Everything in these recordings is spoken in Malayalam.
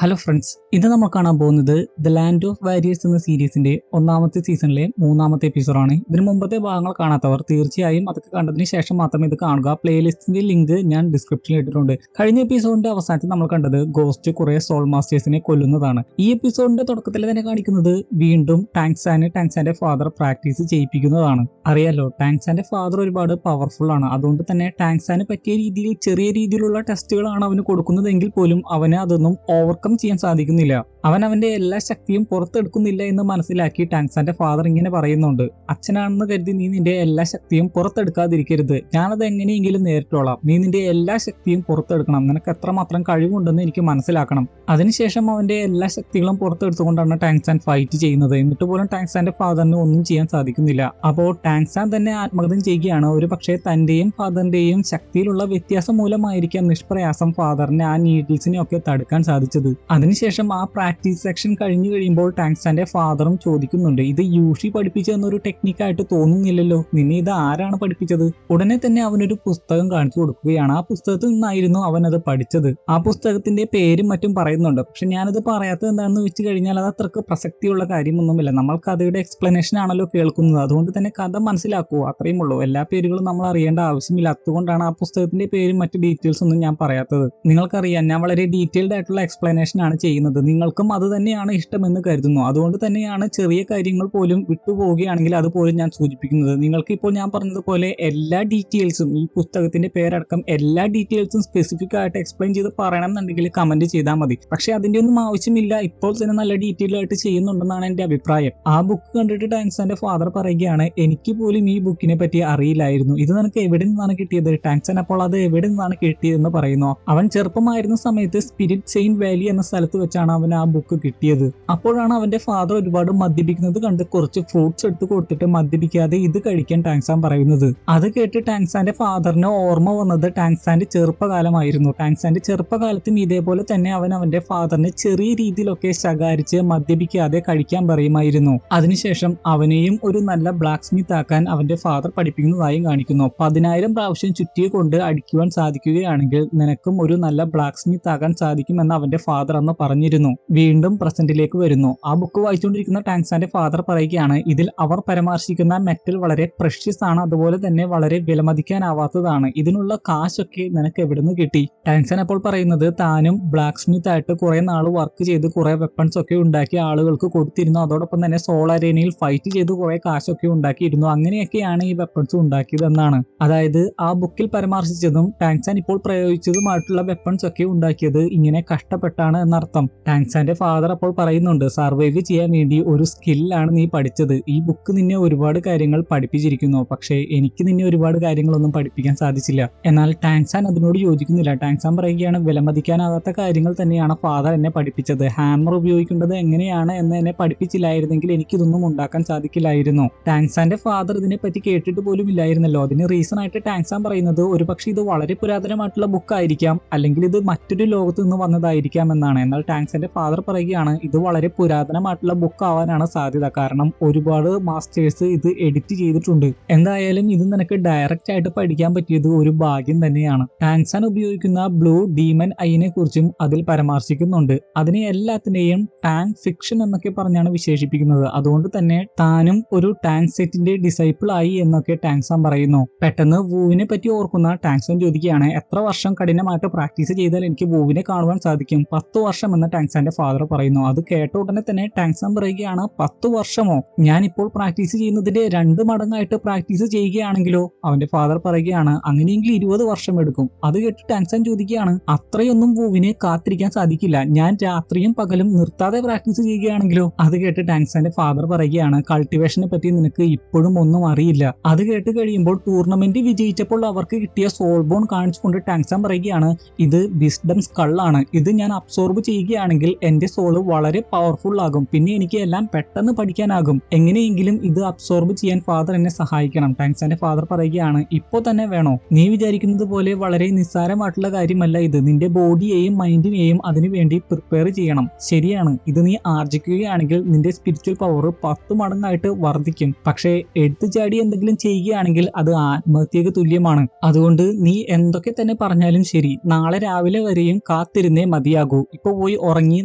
ഹലോ ഫ്രണ്ട്സ്, ഇത് നമ്മൾ കാണാൻ പോകുന്നത് ദ ലാൻഡ് ഓഫ് വാരിയേഴ്സ് എന്ന സീരീസിന്റെ ഒന്നാമത്തെ സീസണിലെ മൂന്നാമത്തെ എപ്പിസോഡാണ്. ഇതിന് മുമ്പത്തെ ഭാഗങ്ങൾ കാണാത്തവർ തീർച്ചയായും അതൊക്കെ കണ്ടതിന് ശേഷം മാത്രമേ ഇത് കാണുക. പ്ലേലിസ്റ്റിന്റെ ലിങ്ക് ഞാൻ ഡിസ്ക്രിപ്ഷനിൽ ഇട്ടിട്ടുണ്ട്. കഴിഞ്ഞ എപ്പിസോഡിന്റെ അവസാനത്തിൽ നമ്മൾ കണ്ടത് ഗോസ്റ്റ് കുറെ സോൾ മാസ്റ്റേഴ്സിനെ കൊല്ലുന്നതാണ്. ഈ എപ്പിസോഡിന്റെ തുടക്കത്തിൽ തന്നെ കാണിക്കുന്നത് വീണ്ടും ടാങ്സാന്റെ ഫാദർ പ്രാക്ടീസ് ചെയ്യിപ്പിക്കുന്നതാണ്. അറിയാലോ, ടാങ്സാന്റെ ഫാദർ ഒരുപാട് പവർഫുൾ ആണ്. അതുകൊണ്ട് തന്നെ ടാങ്സാന് പറ്റിയ രീതിയിൽ ചെറിയ രീതിയിലുള്ള ടെസ്റ്റുകളാണ് അവന് കൊടുക്കുന്നതെങ്കിൽ പോലും അവന് അതൊന്നും ഓവർകം ചെയ്യാൻ സാധിക്കുന്നില്ല. അവൻ അവന്റെ എല്ലാ ശക്തിയും പുറത്തെടുക്കുന്നില്ല എന്ന് മനസ്സിലാക്കി ടാങ്സാന്റെ ഫാദർ ഇങ്ങനെ പറയുന്നുണ്ട്: അച്ഛനാണെന്ന് കരുതി നീ നിന്റെ എല്ലാ ശക്തിയും പുറത്തെടുക്കാതിരിക്കരുത്. ഞാനത് എങ്ങനെയെങ്കിലും നേരിട്ടോളാം. നീ നിന്റെ എല്ലാ ശക്തിയും പുറത്തെടുക്കണം. നിനക്ക് എത്രമാത്രം കഴിവുണ്ടെന്ന് എനിക്ക് മനസ്സിലാക്കണം. അതിനുശേഷം അവന്റെ എല്ലാ ശക്തികളും പുറത്തെടുത്തുകൊണ്ടാണ് ടാങ്സാൻ ഫൈറ്റ് ചെയ്യുന്നത്. എന്നിട്ട് പോലും ടാങ്സാന്റെ ഫാദറിന് ഒന്നും ചെയ്യാൻ സാധിക്കുന്നില്ല. അപ്പോൾ ടാങ്സാൻ തന്നെ ആത്മഹത്യ ചെയ്യുകയാണ്. ഒരു പക്ഷേ തന്റെയും ഫാദറിന്റെയും ശക്തിയിലുള്ള വ്യത്യാസം മൂലമായിരിക്കാം നിഷ്പ്രയാസം ഫാദറിനെ ആ നീഡിൽസിനെ ഒക്കെ തടുക്കാൻ സാധിച്ചത്. അതിനുശേഷം ആ പ്രാക്ടീസ് സെക്ഷൻ കഴിഞ്ഞു കഴിയുമ്പോൾ ടാങ്സാന്റെ ഫാദറും ചോദിക്കുന്നുണ്ട്: ഇത് യൂഷി പഠിപ്പിച്ച എന്നൊരു ടെക്നിക്കായിട്ട് തോന്നുന്നില്ലല്ലോ, നിന്നെ ഇത് ആരാണ് പഠിപ്പിച്ചത്? ഉടനെ തന്നെ അവനൊരു പുസ്തകം കാണിച്ചു കൊടുക്കുകയാണ്. ആ പുസ്തകത്തിൽ നിന്നായിരുന്നു അവൻ അത് പഠിച്ചത്. ആ പുസ്തകത്തിന്റെ പേരും മറ്റും പറയുന്നുണ്ട്. പക്ഷെ ഞാനത് പറയാത്തത് എന്താണെന്ന് വെച്ച് കഴിഞ്ഞാൽ അത് അത്രക്ക് പ്രസക്തിയുള്ള കാര്യമൊന്നുമില്ല. നമ്മൾ കഥയുടെ എക്സ്പ്ലനേഷൻ ആണല്ലോ കേൾക്കുന്നത്. അതുകൊണ്ട് തന്നെ കഥ മനസ്സിലാക്കൂ, അത്രയും ഉള്ളൂ. എല്ലാ പേരുകളും നമ്മൾ അറിയേണ്ട ആവശ്യമില്ല. അതുകൊണ്ടാണ് ആ പുസ്തകത്തിന്റെ പേരും മറ്റു ഡീറ്റെയിൽസ് ഒന്നും ഞാൻ പറയാത്തത്. നിങ്ങൾക്കറിയാം, ഞാൻ വളരെ ഡീറ്റെയിൽഡ് ആയിട്ടുള്ള എക്സ്പ്ലനേഷൻ ആണ് ചെയ്യുന്നത്. നിങ്ങൾക്കും അത് തന്നെയാണ് ഇഷ്ടമെന്ന് കരുതുന്നു. അതുകൊണ്ട് തന്നെയാണ് ചെറിയ കാര്യങ്ങൾ പോലും വിട്ടുപോവുകയാണെങ്കിൽ അതുപോലും ഞാൻ സൂചിപ്പിക്കുന്നത്. നിങ്ങൾക്ക് ഇപ്പോൾ ഞാൻ പറഞ്ഞതുപോലെ എല്ലാ ഡീറ്റെയിൽസും, ഈ പുസ്തകത്തിന്റെ പേരടക്കം എല്ലാ ഡീറ്റെയിൽസും സ്പെസിഫിക് ആയിട്ട് എക്സ്പ്ലെയിൻ ചെയ്ത് പറയണം എന്നുണ്ടെങ്കിൽ കമന്റ് ചെയ്താൽ മതി. പക്ഷെ അതിന്റെ ഒന്നും ആവശ്യമില്ല. ഇപ്പോൾ തന്നെ നല്ല ഡീറ്റെയിൽ ആയിട്ട് ചെയ്യുന്നുണ്ടെന്നാണ് എന്റെ അഭിപ്രായം. ആ ബുക്ക് കണ്ടിട്ട് ടാങ്സാന്റെ ഫാദർ പറയുകയാണ്: എനിക്ക് പോലും ഈ ബുക്കിനെ പറ്റി അറിയില്ലായിരുന്നു. ഇത് നിനക്ക് എവിടെ നിന്നാണ് കിട്ടിയത്? ടാങ്സാൻ അപ്പോൾ അത് എവിടെ നിന്നാണ് കിട്ടിയതെന്ന് പറയുന്നു. അവൻ ചെറുപ്പമായിരുന്ന സമയത്ത് സ്പിരിറ്റ് സെയിന്റ് വാലി എന്ന സ്ഥലത്ത് വെച്ചാണ് അവൻ ആ ബുക്ക് കിട്ടിയത്. അപ്പോഴാണ് അവന്റെ ഫാദർ ഒരുപാട് മദ്യപിക്കുന്നത് കണ്ട് കുറച്ച് ഫ്രൂട്ട്സ് എടുത്ത് കൊടുത്തിട്ട് മദ്യപിക്കാതെ ഇത് കഴിക്കാൻ ടാങ്സാൻ പറയുന്നത്. അത് കേട്ട് ടാങ്സാന്റെ ഫാദറിന് ഓർമ്മ വന്നത് ടാങ്സാന്റെ ചെറുപ്പകാലമായിരുന്നു. ടാങ്സാന്റെ ചെറുപ്പകാലത്തും ഇതേപോലെ തന്നെ അവൻ അവന്റെ ഫാദറിനെ ചെറിയ രീതിയിലൊക്കെ ശകാരിച്ച് മദ്യപിക്കാതെ കഴിക്കാൻ പറയുമായിരുന്നു. അതിനുശേഷം അവനെയും ഒരു നല്ല ബ്ലാക്ക് സ്മിത്ത് ആക്കാൻ അവന്റെ ഫാദർ പഠിപ്പിക്കുന്നതായും കാണിക്കുന്നു. 10,000 പ്രാവശ്യം ചുറ്റിയെ കൊണ്ട് അടിക്കുവാൻ സാധിക്കുകയാണെങ്കിൽ നിനക്കും ഒരു നല്ല ബ്ലാക്ക് സ്മിത്ത് ആകാൻ സാധിക്കുമെന്ന് അവന്റെ ഫാദർ അന്ന് പറഞ്ഞിരുന്നു. വീണ്ടും പ്രസന്റിലേക്ക് വരുന്നു. ആ ബുക്ക് വായിച്ചുകൊണ്ടിരിക്കുന്ന ടാങ്സാന്റെ ഫാദർ പറയുകയാണ്: ഇതിൽ അവർ പരാമർശിക്കുന്ന മെറ്റൽ വളരെ പ്രഷ്യസ് ആണ്, അതുപോലെ തന്നെ വളരെ വിലമതിക്കാനാവാത്തതാണ്. ഇതിനുള്ള കാശൊക്കെ നിനക്ക് എവിടുന്ന് കിട്ടി? ടാങ്സാൻ അപ്പോൾ പറയുന്നത് താനും ബ്ലാക്ക് സ്മിത്ത് ആയിട്ട് കുറെ നാൾ വർക്ക് ചെയ്ത് കുറെ വെപ്പൺസ് ഒക്കെ ഉണ്ടാക്കി ആളുകൾക്ക് കൊടുത്തിരുന്നു. അതോടൊപ്പം തന്നെ സോൾ അരേനയിൽ ഫൈറ്റ് ചെയ്ത് കുറെ കാശൊക്കെ ഉണ്ടാക്കിയിരുന്നു. അങ്ങനെയൊക്കെയാണ് ഈ വെപ്പൺസ് ഉണ്ടാക്കിയതെന്നാണ്. അതായത് ആ ബുക്കിൽ പരാമർശിച്ചതും ടാങ്സാൻ ഇപ്പോൾ പ്രയോഗിച്ചതുമായിട്ടുള്ള വെപ്പൺസ് ഒക്കെ ഉണ്ടാക്കിയത് ഇങ്ങനെ കഷ്ടപ്പെട്ടാണ് എന്നർത്ഥം. ടാങ്സാന്റെ ഫാദർ അപ്പോൾ പറയുന്നുണ്ട്: സർവൈവ് ചെയ്യാൻ വേണ്ടി ഒരു സ്കില്ലാണ് നീ പഠിച്ചത്. ഈ ബുക്ക് നിന്നെ ഒരുപാട് കാര്യങ്ങൾ പഠിപ്പിച്ചിരിക്കുന്നു. പക്ഷേ എനിക്ക് നിന്നെ ഒരുപാട് കാര്യങ്ങളൊന്നും പഠിപ്പിക്കാൻ സാധിച്ചില്ല. എന്നാൽ ടാങ്സാൻ അതിനോട് യോജിക്കുന്നില്ല. ടാങ്സാൻ പറയുകയാണ്: വിലമതിക്കാനാകാത്ത കാര്യങ്ങൾ തന്നെയാണ് ഫാദർ എന്നെ പഠിപ്പിച്ചത്. ഹാമർ ഉപയോഗിക്കേണ്ടത് എങ്ങനെയാണ് എന്ന് എന്നെ പഠിപ്പിച്ചില്ലായിരുന്നെങ്കിൽ എനിക്കിതൊന്നും ഉണ്ടാക്കാൻ സാധിക്കില്ലായിരുന്നു. ടാങ്സാന്റെ ഫാദർ ഇതിനെപ്പറ്റി കേട്ടിട്ട് പോലും ഇല്ലായിരുന്നല്ലോ. അതിന് റീസൺ ആയിട്ട് ടാങ്സാൻ പറയുന്നത് ഒരുപക്ഷെ ഇത് വളരെ പുരാതനമായിട്ടുള്ള ബുക്ക് ആയിരിക്കാം, അല്ലെങ്കിൽ ഇത് മറ്റൊരു ലോകത്ത് നിന്ന് വന്നതായിരിക്കാം എന്നാണ്. എന്നാൽ ടാങ്സാന്റെ ഫാദർ പറയുകയാണ്: ഇത് വളരെ പുരാതനമായിട്ടുള്ള ബുക്ക് ആവാനാണ് സാധ്യത. കാരണം ഒരുപാട് മാസ്റ്റേഴ്സ് ഇത് എഡിറ്റ് ചെയ്തിട്ടുണ്ട്. എന്തായാലും ഇത് നിനക്ക് ഡയറക്റ്റ് ആയിട്ട് പഠിക്കാൻ പറ്റിയത് ഒരു ഭാഗ്യം തന്നെയാണ്. ടാങ്സാൻ ഉപയോഗിക്കുന്ന ബ്ലൂ ഡീമൻ ഐനെ കുറിച്ചും അതിൽ പരാമർശിക്കുന്നുണ്ട്. അതിനെ എല്ലാത്തിനെയും ടാങ് ഫിക്ഷൻ എന്നൊക്കെ പറഞ്ഞാണ് വിശേഷിപ്പിക്കുന്നത്. അതുകൊണ്ട് തന്നെ താനും ഒരു ടാങ് സെറ്റിന്റെ ഡിസൈപ്പിൾ ആയി എന്നൊക്കെ ടാങ്സാൻ പറയുന്നു. പെട്ടെന്ന് വൂവിനെ പറ്റി ഓർക്കുന്ന ടാങ്സാൻ ചോദിക്കുകയാണ്: എത്ര വർഷം കഠിനമായിട്ട് പ്രാക്ടീസ് ചെയ്താൽ എനിക്ക് വൂവിനെ കാണുവാൻ സാധിക്കും? 10 വർഷം എന്ന് ടാങ്സാന്റെ ഫാദർ പറയുന്നു. അത് കേട്ട ഉടനെ തന്നെ ടാങ്സാൻ പറയുകയാണ്: 10 വർഷമോ? ഞാൻ ഇപ്പോൾ പ്രാക്ടീസ് ചെയ്യുന്നതിന്റെ 2 മടങ്ങായിട്ട് പ്രാക്ടീസ് ചെയ്യുകയാണെങ്കിലോ? അവന്റെ ഫാദർ പറയുകയാണ്: അങ്ങനെയെങ്കിൽ 20 വർഷം എടുക്കും. അത് കേട്ട് ടാങ്സാൻ ചോദിക്കുകയാണ്: അത്രയൊന്നും വൂവിനെ കാത്തിരിക്കാൻ സാധിക്കില്ല. ഞാൻ രാത്രിയും പകലും നിർത്താതെ പ്രാക്ടീസ് ചെയ്യുകയാണെങ്കിലോ? അത് കേട്ട് ടാങ്സാന്റെ ഫാദർ പറയുകയാണ്: കൾട്ടിവേഷനെ പറ്റി നിനക്ക് ഇപ്പോഴും ഒന്നും അറിയില്ല. അത് കേട്ട് കഴിയുമ്പോൾ ടൂർണമെന്റ് വിജയിച്ചപ്പോൾ അവർക്ക് കിട്ടിയ സോൾ ബോൺ കാണിച്ചുകൊണ്ട് ടാങ്സാൻ പറയുകയാണ്: ഇത് വിസ്ഡം സ്കള്ളാണ്. ഇത് ഞാൻ അബ്സോർബ് ചെയ്യുകയാണെങ്കിൽ എന്റെ സോള് വളരെ പവർഫുൾ ആകും. പിന്നെ എനിക്ക് എല്ലാം പെട്ടെന്ന് പഠിക്കാനാകും. എങ്ങനെയെങ്കിലും ഇത് അബ്സോർബ് ചെയ്യാൻ ഫാദർ എന്നെ സഹായിക്കണം. ടാങ്സാന്റെ ഫാദർ പറയുകയാണ്: ഇപ്പോ തന്നെ വേണോ? നീ വിചാരിക്കുന്നത് പോലെ വളരെ നിസ്സാരമായിട്ടുള്ള കാര്യമല്ല ഇത്. നിന്റെ ബോഡിയെയും മൈൻഡിനെയും അതിനുവേണ്ടി പ്രിപ്പയർ ചെയ്യണം. ശരിയാണ്, ഇത് നീ ആർജിക്കുകയാണെങ്കിൽ നിന്റെ സ്പിരിച്വൽ പവർ 10 മടങ്ങായിട്ട് വർദ്ധിക്കും. പക്ഷേ എടുത്തു ചാടി എന്തെങ്കിലും ചെയ്യുകയാണെങ്കിൽ അത് ആത്മഹത്യക്ക് തുല്യമാണ്. അതുകൊണ്ട് നീ എന്തൊക്കെ തന്നെ പറഞ്ഞാലും ശരി, നാളെ രാവിലെ വരെയും കാത്തിരുന്നേ മതിയാകൂ. ഇപ്പൊ പോയി ഉറങ്ങി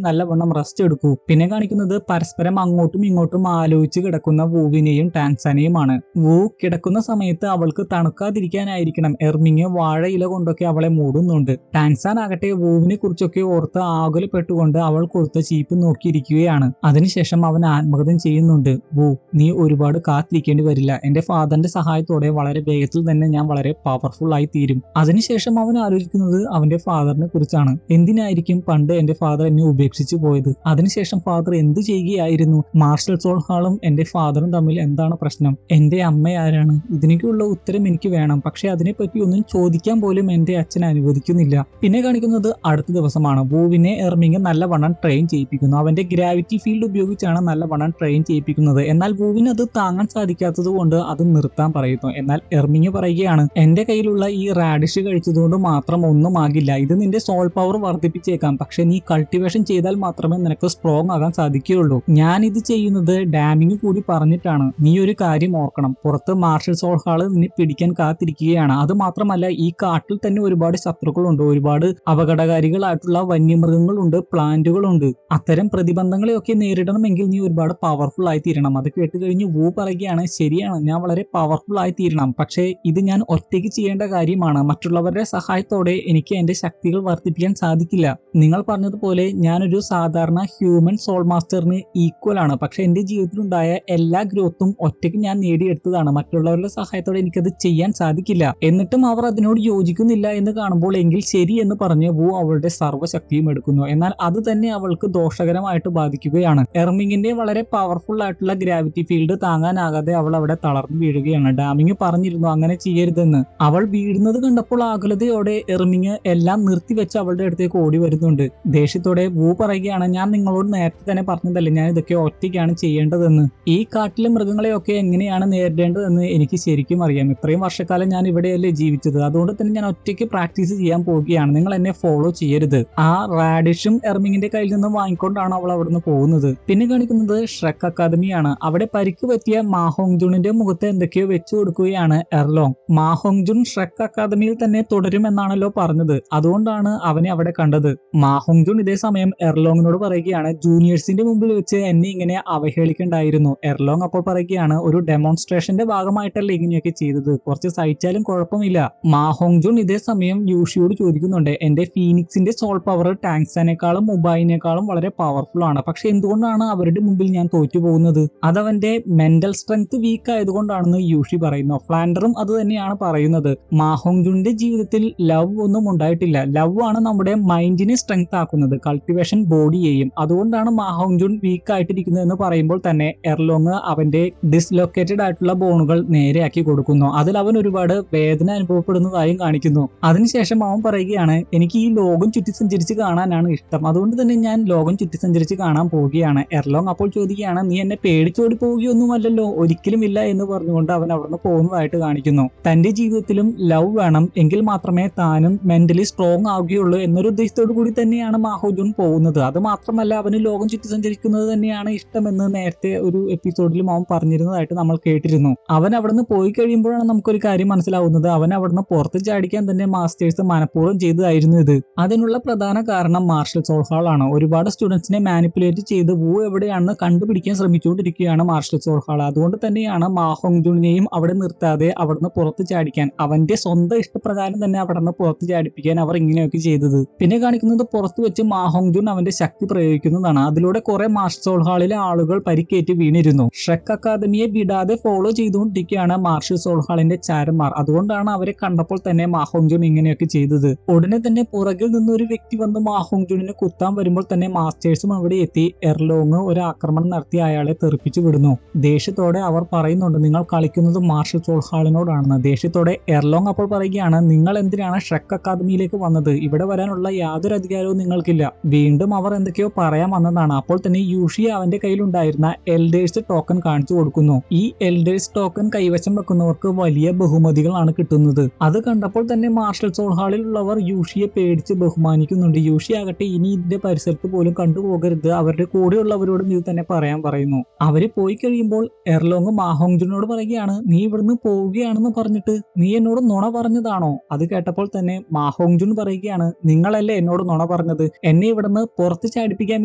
നല്ലവണ്ണം റെസ്റ്റ് എടുക്കൂ. പിന്നെ കാണിക്കുന്നത് പരസ്പരം അങ്ങോട്ടും ഇങ്ങോട്ടും ആലോചിച്ച് കിടക്കുന്ന വൂവിനെയും ടാൻസാനെയുമാണ്. വൂ കിടക്കുന്ന സമയത്ത് അവൾക്ക് തണുക്കാതിരിക്കാനായിരിക്കണം എർമിങ് വാഴയില കൊണ്ടൊക്കെ അവളെ മൂടുന്നുണ്ട്. ടാൻസാൻ ആകട്ടെ വൂവിനെ കുറിച്ചൊക്കെ ഓർത്ത് ആകുലപ്പെട്ടുകൊണ്ട് അവൾ കൊടുത്ത ചീപ്പ് നോക്കിയിരിക്കുകയാണ്. അതിനുശേഷം അവൻ ആത്മഹത്യം ചെയ്യുന്നുണ്ട്. വൂ, നീ ഒരുപാട് കാത്തിരിക്കേണ്ടി വരില്ല. എന്റെ ഫാദറിന്റെ സഹായത്തോടെ വളരെ വേഗത്തിൽ തന്നെ ഞാൻ വളരെ പവർഫുൾ ആയി തീരും. അതിനുശേഷം അവൻ ആലോചിക്കുന്നത് അവന്റെ ഫാദറിനെ കുറിച്ചാണ്. എന്തിനായിരിക്കും പണ്ട് എന്റെ ഫാദർ എന്നെ ഉപേക്ഷിച്ചു പോയത്? അതിനുശേഷം ഫാദർ എന്ത് ചെയ്യുകയായിരുന്നു? മാർഷൽ സോൾ ഹാളും എന്റെ ഫാദറും തമ്മിൽ എന്താണ് പ്രശ്നം? എന്റെ അമ്മ ആരാണ്? ഇതിനൊക്കെയുള്ള ഉത്തരം എനിക്ക് വേണം. പക്ഷെ അതിനെപ്പറ്റി ഒന്നും ചോദിക്കാൻ പോലും എന്റെ അച്ഛൻ അനുവദിക്കുന്നില്ല. പിന്നെ കാണിക്കുന്നത് അടുത്ത ദിവസമാണ്. വൂവിനെ എർമിങ് നല്ലവണ്ണം ട്രെയിൻ ചെയ്യിപ്പിക്കുന്നു. അവന്റെ ഗ്രാവിറ്റി ഫീൽഡ് ഉപയോഗിച്ചാണ് നല്ലവണ്ണം ട്രെയിൻ ചെയ്യിപ്പിക്കുന്നത്. എന്നാൽ വൂവിന് അത് താങ്ങാൻ സാധിക്കാത്തത് കൊണ്ട് അത് നിർത്താൻ പറയുന്നു. എന്നാൽ എർമിങ് പറയുകയാണ്, എന്റെ കയ്യിലുള്ള ഈ റാഡിഷ് കഴിച്ചതുകൊണ്ട് മാത്രം ഒന്നും ആകില്ല. ഇത് നിന്റെ സോൾ പവർ വർദ്ധിപ്പിച്ചേക്കാം. പക്ഷെ നീ കൾട്ടിവേഷൻ ചെയ്താൽ മാത്രമേ നിനക്ക് സ്ട്രോങ് ആകാൻ സാധിക്കുകയുള്ളൂ. ഞാൻ ഇത് ചെയ്യുന്നത് ഡാമിങ് കൂടി പറഞ്ഞിട്ടാണ്. നീ ഒരു കാര്യം ഓർക്കണം, പുറത്ത് മാർഷൽ സോൾ ഹാള് നിന്നെ പിടിക്കാൻ കാത്തിരിക്കുകയാണ്. അത് മാത്രമല്ല, ഈ കാട്ടിൽ തന്നെ ഒരുപാട് ശത്രുക്കളുണ്ട്, ഒരുപാട് അപകടകാരികളായിട്ടുള്ള വന്യമൃഗങ്ങളുണ്ട്, പ്ലാന്റുകളുണ്ട്. അത്തരം പ്രതിബന്ധങ്ങളെയൊക്കെ നേരിടണമെങ്കിൽ നീ ഒരുപാട് പവർഫുൾ ആയി തീരണം. അത് കേട്ട് കഴിഞ്ഞ് വൂ പറയുകയാണ്, ശരിയാണ്, ഞാൻ വളരെ പവർഫുൾ ആയി തീരണം. പക്ഷേ ഇത് ഞാൻ ഒറ്റയ്ക്ക് ചെയ്യേണ്ട കാര്യമാണ്. മറ്റുള്ളവരുടെ സഹായത്തോടെ എനിക്ക് എന്റെ ശക്തികൾ വർദ്ധിപ്പിക്കാൻ സാധിക്കില്ല. നിങ്ങൾ പറഞ്ഞതുപോലെ ഞാനൊരു സാധാരണ ഹ്യൂമൻ സോൾ മാസ്റ്ററിന് ഈക്വൽ ആണ്. പക്ഷെ എന്റെ ജീവിതത്തിലുണ്ടായ എല്ലാ ഗ്രോത്തും ഒറ്റയ്ക്ക് ഞാൻ നേടിയെടുത്തതാണ്. മറ്റുള്ളവരുടെ സഹായത്തോടെ എനിക്കത് ചെയ്യാൻ സാധിക്കില്ല. എന്നിട്ടും അവർ അതിനോട് യോജിക്കുന്നില്ല എന്ന് കാണുമ്പോൾ എങ്കിൽ ശരി എന്ന് പറഞ്ഞ് വൂ അവളുടെ സർവ്വശക്തിയും എടുക്കുന്നു. എന്നാൽ അത് തന്നെ അവൾക്ക് ദോഷകരമായിട്ട് ബാധിക്കുകയാണ്. എർമിങ്ങിന്റെ വളരെ പവർഫുൾ ആയിട്ടുള്ള ഗ്രാവിറ്റി ഫീൽഡ് താങ്ങാനാകാതെ അവൾ അവിടെ തളർന്നു വീഴുകയാണ്. ഡാമിങ് പറഞ്ഞിരുന്നു അങ്ങനെ ചെയ്യരുതെന്ന്. അവൾ വീഴുന്നത് കണ്ടപ്പോൾ ആകുലതയോടെ എർമിങ് എല്ലാം നിർത്തിവെച്ച് അവളുടെ അടുത്തേക്ക് ഓടി വരുന്നുണ്ട്. ദേഷ്യത്തോടെ വൂ പറയുകയാണ്, ഞാൻ നിങ്ങളോട് നേരത്തെ തന്നെ പറഞ്ഞതല്ലേ ഞാൻ ഇതൊക്കെ ഒറ്റയ്ക്കാണ് ചെയ്യേണ്ടതെന്ന്. ഈ കാട്ടിലെ മൃഗങ്ങളെയൊക്കെ എങ്ങനെയാണ് നേരിടേണ്ടതെന്ന് എനിക്ക് ശരിക്കും അറിയാം. ഇത്രയും വർഷക്കാലം ഞാൻ ഇവിടെയല്ലേ ജീവിച്ചത്. അതുകൊണ്ട് തന്നെ ഞാൻ ഒറ്റയ്ക്ക് പ്രാക്ടീസ് ചെയ്യാൻ പോവുകയാണ്. നിങ്ങൾ എന്നെ ഫോളോ ചെയ്യരുത്. ആ റാഡിഷും എർമിങ്ങിന്റെ കയ്യിൽ നിന്ന് വാങ്ങിക്കൊണ്ടാണ് അവൾ അവിടുന്ന് പോകുന്നത്. പിന്നെ കാണിക്കുന്നത് ഷ്രെക്ക് അക്കാദമിയാണ്. അവിടെ പരിക്ക് പറ്റിയ മാഹോങ്ജുണിന്റെ മുഖത്ത് എന്തൊക്കെയോ വെച്ചു കൊടുക്കുകയാണ് എർലോങ്. മാഹോങ്ജുൺ ഷ്രെക്ക് അക്കാദമിയിൽ തന്നെ തുടരുമെന്നാണല്ലോ പറഞ്ഞത്. അതുകൊണ്ടാണ് അവനെ അവിടെ കണ്ടത്. മാഹോങ്ജുൺ ഇതേ സമയം എർലോങ്ങിനോട് പറയുകയാണ്, ജൂനിയേഴ്സിന്റെ മുമ്പിൽ വെച്ച് എന്നെ ഇങ്ങനെ അവഹേളിക്കണ്ടായിരുന്നു. എർലോങ് അപ്പോൾ പറയുകയാണ്, ഒരു ഡെമോൺസ്ട്രേഷന്റെ ഭാഗമായിട്ടല്ലേ ഇങ്ങനെയൊക്കെ ചെയ്തത്, കുറച്ച് സഹിച്ചാലും കുഴപ്പമില്ല. മാഹോങ്ജുൺ ഇതേ സമയം യൂഷിയോട് ചോദിക്കുന്നുണ്ട്, എന്റെ ഫീനിക്സിന്റെ സോൾ പവർ ടാങ്സാനേക്കാളും മുബായിനേക്കാളും വളരെ പവർഫുൾ ആണ്. പക്ഷെ എന്തുകൊണ്ടാണ് അവരുടെ മുമ്പിൽ ഞാൻ തോറ്റു പോകുന്നത്? അതവന്റെ മെന്റൽ സ്ട്രെങ്ത് വീക്ക് ആയതുകൊണ്ടാണെന്ന് യൂഷി പറയുന്നു. ഫ്ലാൻഡറും അത് തന്നെയാണ് പറയുന്നത്. മാഹോങ്ജുണിന്റെ ജീവിതത്തിൽ ലവ് ഒന്നും ഉണ്ടായിട്ടില്ല. ലവ് ആണ് നമ്മുടെ മൈൻഡിനെ സ്ട്രെങ്ത് ആക്കുന്നത്, കൾട്ടിവേഷൻ ബോഡിയെയും. അതുകൊണ്ടാണ് മാഹോങ്ജുൺ വീക്ക് ആയിട്ടിരിക്കുന്നത് എന്ന് പറയുമ്പോൾ തന്നെ എർലോങ് അവന്റെ ഡിസ്ലൊക്കേറ്റഡ് ആയിട്ടുള്ള ബോണുകൾ നേരെയാക്കി കൊടുക്കുന്നു. അതിൽ അവൻ ഒരുപാട് വേദന അനുഭവപ്പെടുന്നതായും കാണിക്കുന്നു. അതിനുശേഷം അവൻ പറയുകയാണ്, എനിക്ക് ഈ ലോകം ചുറ്റി സഞ്ചരിച്ച് കാണാനാണ് ഇഷ്ടം. അതുകൊണ്ട് തന്നെ ഞാൻ ലോകം ചുറ്റി സഞ്ചരിച്ച് കാണാൻ പോവുകയാണ്. എർലോങ് അപ്പോൾ ചോദിക്കുകയാണ്, നീ എന്നെ പേടിച്ചോടി പോവുകയൊന്നുമല്ലല്ലോ? ഒരിക്കലും ഇല്ല എന്ന് പറഞ്ഞുകൊണ്ട് അവൻ അവിടുന്ന് പോകുന്നതായിട്ട് കാണിക്കുന്നു. തന്റെ ജീവിതത്തിലും ലവ് വേണം, എങ്കിൽ മാത്രമേ താനും മെന്റലി സ്ട്രോങ് ആവുകയുള്ളൂ എന്നൊരു ഉദ്ദേശത്തോടു കൂടി തന്നെയാണ് മാഹോജുൺ പോകുന്നത്. അത് മാത്രമല്ല, അവന് ലോകം ചുറ്റി സഞ്ചരിക്കുന്നത് തന്നെയാണ് ഇഷ്ടമെന്ന് നേരത്തെ ഒരു എപ്പിസോഡിലും അവൻ പറഞ്ഞിരുന്നതായിട്ട് നമ്മൾ കേട്ടിരുന്നു. അവൻ അവിടുന്ന് പോയി കഴിയുമ്പോഴാണ് നമുക്കൊരു കാര്യം മനസ്സിലാവുന്നത്, അവൻ അവിടുന്ന് പുറത്ത് ചാടിക്കാൻ തന്നെ മാസ്റ്റേഴ്സ് മനഃപൂർവ്വം ചെയ്തതായിരുന്നു ഇത്. അതിനുള്ള പ്രധാന കാരണം മാർഷൽ സോൾ ഹാൾ ആണ്. ഒരുപാട് സ്റ്റുഡൻസിനെ മാനിപ്പുലേറ്റ് ചെയ്ത് വൂ എവിടെയാണെന്ന് കണ്ടുപിടിക്കാൻ ശ്രമിച്ചുകൊണ്ടിരിക്കുകയാണ് മാർഷൽ സോൾ ഹാൾ. അതുകൊണ്ട് തന്നെയാണ് മാഹോങ്ജുണിനെയും അവിടെ നിർത്താതെ അവിടുന്ന് പുറത്ത് ചാടിക്കാൻ, അവന്റെ സ്വന്തം ഇഷ്ടപ്രകാരം തന്നെ അവിടുന്ന് പുറത്ത് ചാടിപ്പിക്കാൻ അവർ ഇങ്ങനെയൊക്കെ ചെയ്തത്. പിന്നെ കാണിക്കുന്നത് പുറത്ത് വെച്ച് മാഹോങ്ജുൺ അവന്റെ ശക്തി പ്രയോഗിക്കുന്നതാണ്. അതിലൂടെ കുറെ മാർഷൽ സോൾ ഹാളിലെ ആളുകൾ പരിക്കേറ്റ് വീണിരുന്നു. ഷ്രെക്ക് അക്കാദമിയെ വിടാതെ ഫോളോ ചെയ്തുകൊണ്ടിരിക്കുകയാണ് മാർഷൽ സോൾ ഹാളിന്റെ ചാരന്മാർ. അതുകൊണ്ടാണ് അവരെ കണ്ടപ്പോൾ തന്നെ മാഹോങ്ജുൺ ഇങ്ങനെയൊക്കെ ചെയ്തത്. ഉടനെ തന്നെ പുറകിൽ നിന്ന് ഒരു വ്യക്തി വന്ന് മാഹോങ്ജുണിനെ കുത്താൻ വരുമ്പോൾ തന്നെ മാസ്റ്റേഴ്സും അവിടെ എത്തി എർലോങ് ഒരു ആക്രമണം നടത്തി അയാളെ തെറിപ്പിച്ചു വിടുന്നു. ദേഷ്യത്തോടെ അവർ പറയുന്നുണ്ട്, നിങ്ങൾ കളിക്കുന്നത് മാർഷൽ സോൾ ഹാളിനോടാണെന്ന്. ദേഷ്യത്തോടെ എർലോങ് അപ്പോൾ പറയുകയാണ്, നിങ്ങൾ എന്തിനാണ് ഷ്രെക്ക് അക്കാദമിയിലേക്ക് വന്നത്? ഇവിടെ വരാനുള്ള യാതൊരു അധികാരവും നിങ്ങൾക്കില്ല. വീണ്ടും അവർ എന്തൊക്കെയോ പറയാൻ വന്നതാണ്. അപ്പോൾ തന്നെ യൂഷി അവന്റെ കയ്യിലുണ്ടായിരുന്ന എൽഡേഴ്സ് ടോക്കൺ കാണിച്ചു കൊടുക്കുന്നു. ഈ എൽഡേഴ്സ് ടോക്കൺ കൈവശം വെക്കുന്നവർക്ക് വലിയ ബഹുമതികളാണ് കിട്ടുന്നത്. അത് കണ്ടപ്പോൾ തന്നെ മാർഷൽ സോൾ ഹാളിലുള്ളവർ യൂഷിയെ പേടിച്ച് ബഹുമാനിക്കുന്നുണ്ട്. യൂഷി ആകട്ടെ ഇനി ഇതിന്റെ പരിസരത്ത് പോലും കണ്ടുപോകരുത്, അവരുടെ കൂടെയുള്ളവരോടും ഇത് തന്നെ പറയാൻ പറയുന്നു. അവര് പോയി കഴിയുമ്പോൾ എർലോങ് മാഹോങ്ജുണിനോട് പറയുകയാണ്, നീ ഇവിടുന്ന് പോവുകയാണെന്ന് പറഞ്ഞിട്ട് നീ എന്നോട് നുണ പറഞ്ഞതാണോ? അത് കേട്ടപ്പോൾ തന്നെ മാഹോങ്ജുൺ പറയുകയാണ്, നിങ്ങളല്ലേ എന്നോട് നുണ പറഞ്ഞത്? പറയുന്നത്, എന്നെ ഇവിടുന്ന് പുറത്ത് ചാടിപ്പിക്കാൻ